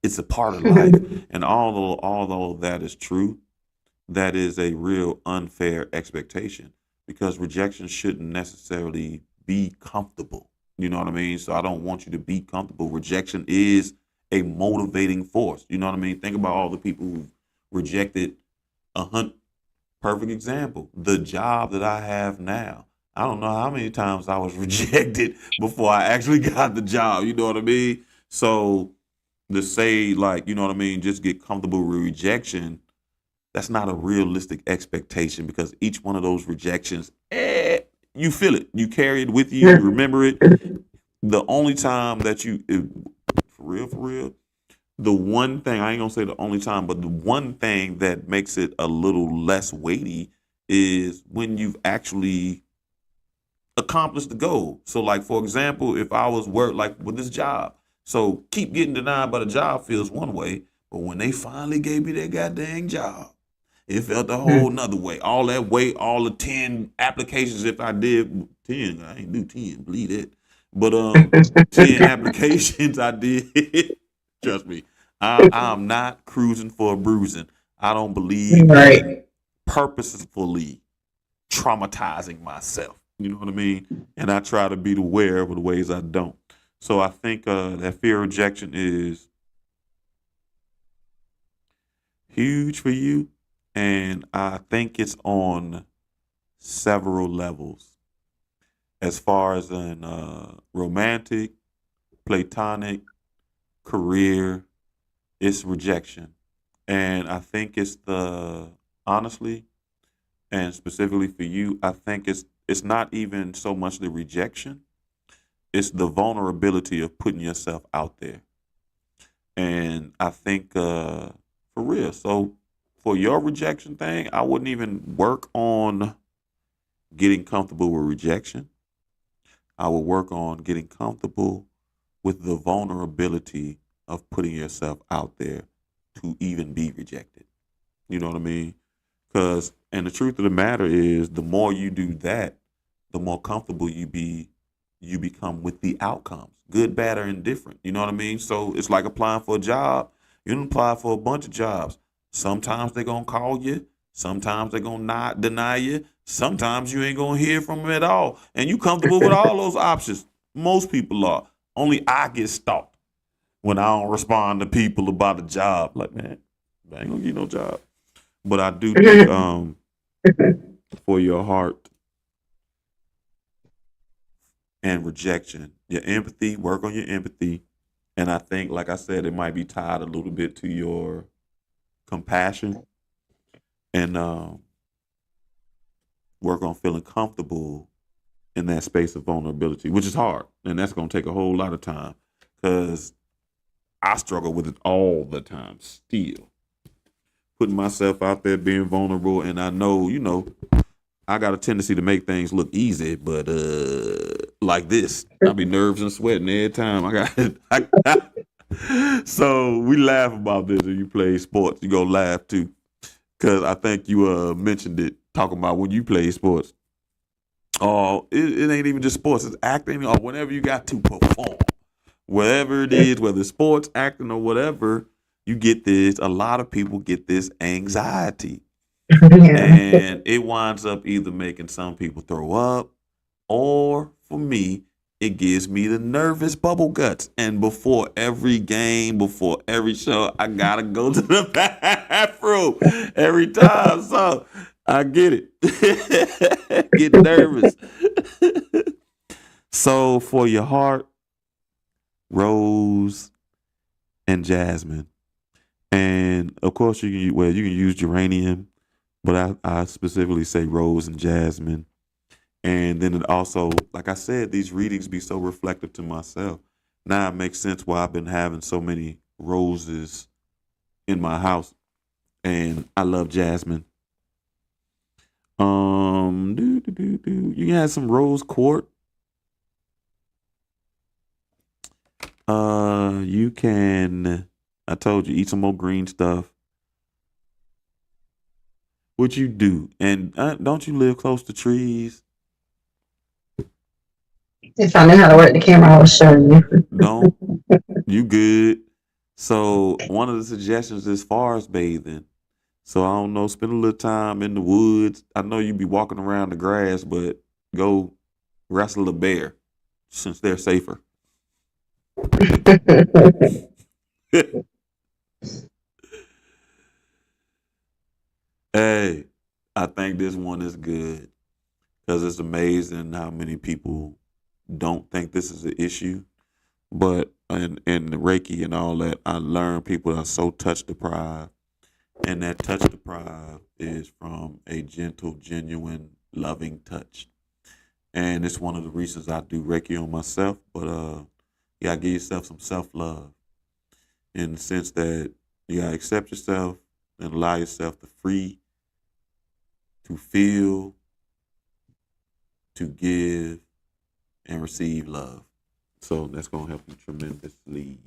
It's a part of life, and although that is true, that is a real unfair expectation because rejection shouldn't necessarily be comfortable. You know what I mean? So I don't want you to be comfortable. Rejection is a motivating force. You know what I mean? Think about all the people who rejected a hunt. Perfect example. The job that I have now. I don't know how many times I was rejected before I actually got the job. You know what I mean? So to say like, you know what I mean, just get comfortable with rejection, that's not a realistic expectation because each one of those rejections, you feel it, you carry it with you, you remember it. The only time that for real, the one thing I ain't gonna say the only time, but the one thing that makes it a little less weighty is when you've actually accomplished the goal. So, like for example, if I was work like with this job, so keep getting denied by the job feels one way, but when they finally gave me that goddamn job, it felt a whole nother way. All that weight, all the 10 applications, if I did 10, I ain't do 10, believe it. But 10 applications I did. Trust me, I'm not cruising for a bruising. I don't believe in Right. purposefully traumatizing myself. You know what I mean? And I try to be aware of the ways I don't. So I think that fear of rejection is huge for you. And I think it's on several levels as far as in romantic, platonic, career, it's rejection. And I think it's honestly, and specifically for you, I think it's not even so much the rejection, it's the vulnerability of putting yourself out there. And I think for real. So for your rejection thing, I wouldn't even work on getting comfortable with rejection. I would work on getting comfortable with the vulnerability of putting yourself out there to even be rejected. You know what I mean? Because, and the truth of the matter is, the more you do that, the more comfortable you become with the outcomes, good, bad, or indifferent. You know what I mean? So it's like applying for a job. You don't apply for a bunch of jobs. Sometimes they're gonna call you. Sometimes they're gonna not deny you. Sometimes you ain't gonna hear from them at all. And you comfortable with all those options. Most people are. Only I get stalked when I don't respond to people about a job. Like, man, I ain't gonna get no job. But I do think for your heart and rejection, your empathy, work on your empathy. And I think, like I said, it might be tied a little bit to your compassion and work on feeling comfortable in that space of vulnerability, which is hard. And that's going to take a whole lot of time because I struggle with it all the time still. Putting myself out there, being vulnerable. And I know, I got a tendency to make things look easy, but like this, I be nerves and sweating every time. So we laugh about this. If you play sports, you gonna laugh too, because I think you mentioned it talking about when you play sports. Oh, it ain't even just sports; it's acting or whenever you got to perform, wherever it is, whether it's sports, acting, or whatever. You get this. A lot of people get this anxiety. Yeah. And it winds up either making some people throw up, or for me, it gives me the nervous bubble guts. And before every game, before every show, I gotta go to the bathroom every time. So I get it. Get nervous. So for your heart, rose and jasmine. And of course you can use geranium, but I specifically say rose and jasmine. And then it also, like I said, these readings be so reflective to myself. Now it makes sense why I've been having so many roses in my house. And I love jasmine. You can have some rose quartz. You can, I told you, eat some more green stuff. What you do, and don't you live close to trees? If I knew how to work the camera, I would show you. Don't you good? So one of the suggestions is forest bathing. So I don't know, spend a little time in the woods. I know you be walking around the grass, but go wrestle a bear since they're safer. Hey, I think this one is good because it's amazing how many people don't think this is an issue. But in the Reiki and all that, I learned people are so touch deprived, and that touch deprived is from a gentle, genuine, loving touch. And it's one of the reasons I do Reiki on myself. But you gotta give yourself some self love in the sense that you gotta accept yourself and allow yourself to free, to feel, to give, and receive love. So that's gonna help you tremendously.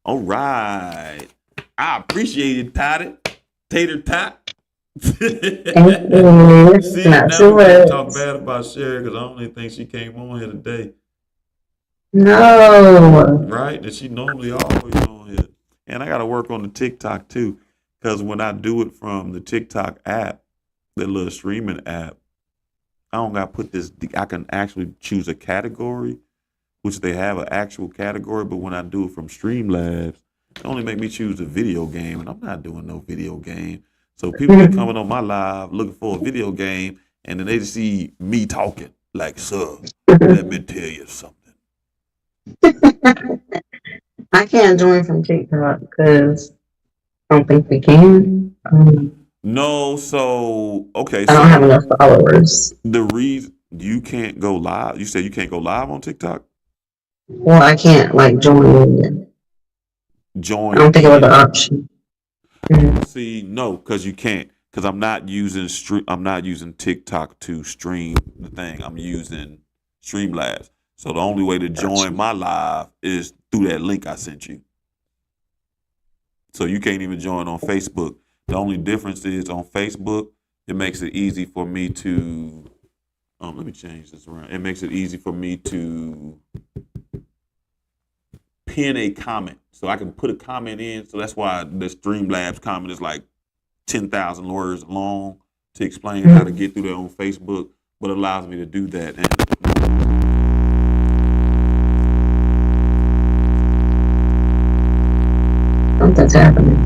All right. I appreciate it, Toddy. Tater tot. Thank you. See, Not now too we can't talk much. bad about Sherry because I don't even think she came on here today. No. Right? And she normally always on here. And I gotta work on the TikTok too. Because when I do it from the TikTok app, the little streaming app, I don't gotta put this, I can actually choose a category, which they have an actual category, but when I do it from Streamlabs, it only make me choose a video game, and I'm not doing no video game. So people be coming on my live looking for a video game, and then they just see me talking like, "Sir, let me tell you something." I can't join from TikTok because I don't think we can. No, so okay, I don't have so enough followers. the reason you can't go live, you said you can't go live on TikTok. Well, I can't like join in. I Join don't think it was an in. option. Mhm. See, no, because you can't. Because I'm not using TikTok to stream the thing. I'm using Streamlabs. So the only way to Gotcha. join my live is through that link I sent you. So you can't even join on Facebook. The only difference is on Facebook, it makes it easy for me to let me change this around. It makes it easy for me to pin a comment. So I can put a comment in. So that's why the Streamlabs comment is like 10,000 words long to explain how to Mhm. get through there on Facebook, but it allows me to do that. And Something's happening.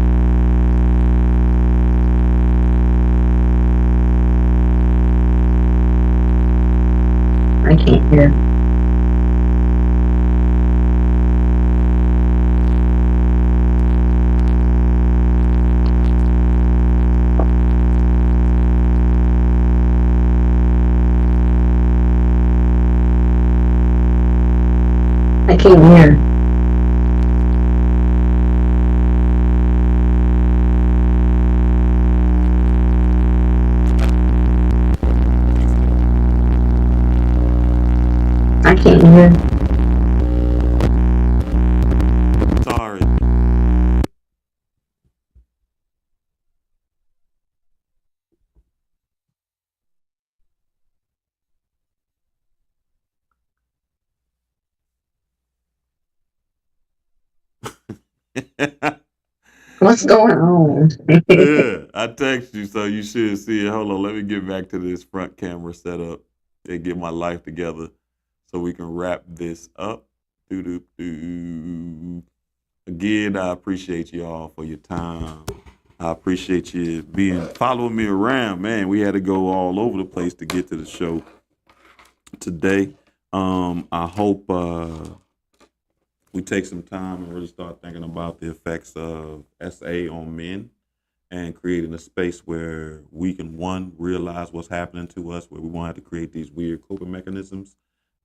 can't hear. I can't hear. Sorry. What's going on? Yeah, I text you, so you should see it. Hold on, let me get back to this front camera setup and get my life together so we can wrap this up. Doo-doo-doo. Again, I appreciate you all for your time. I appreciate you following me around, man. We had to go all over the place to get to the show today. I hope we take some time and really start thinking about the effects of SA on men and creating a space where we can one realize what's happening to us, where we won't have to create these weird coping mechanisms,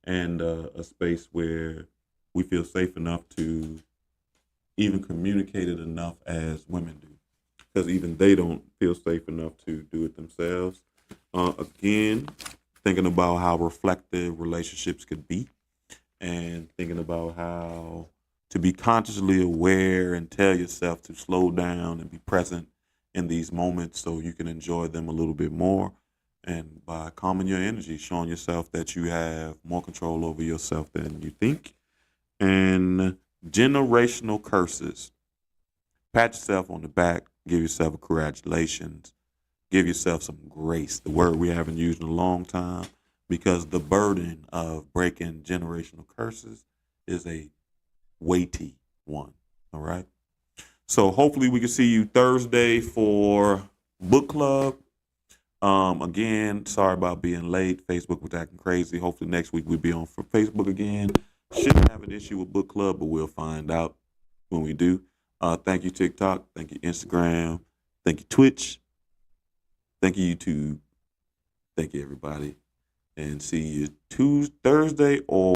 and a space where we feel safe enough to even communicate it enough as women do, because even they don't feel safe enough to do it themselves. Again, thinking about how reflective relationships could be, and thinking about how to be consciously aware and tell yourself to slow down and be present in these moments so you can enjoy them a little bit more. And by calming your energy, showing yourself that you have more control over yourself than you think. And generational curses. Pat yourself on the back, give yourself a congratulations, give yourself some grace, the word we haven't used in a long time, because the burden of breaking generational curses is a weighty one. All right. So hopefully we can see you Thursday for book club. Again, sorry about being late. Facebook was acting crazy. Hopefully next week we'll be on for Facebook again. Shouldn't have an issue with book club, but we'll find out when we do. Thank you, TikTok. Thank you, Instagram. Thank you, Twitch. Thank you, YouTube. Thank you, everybody. And see you Thursday or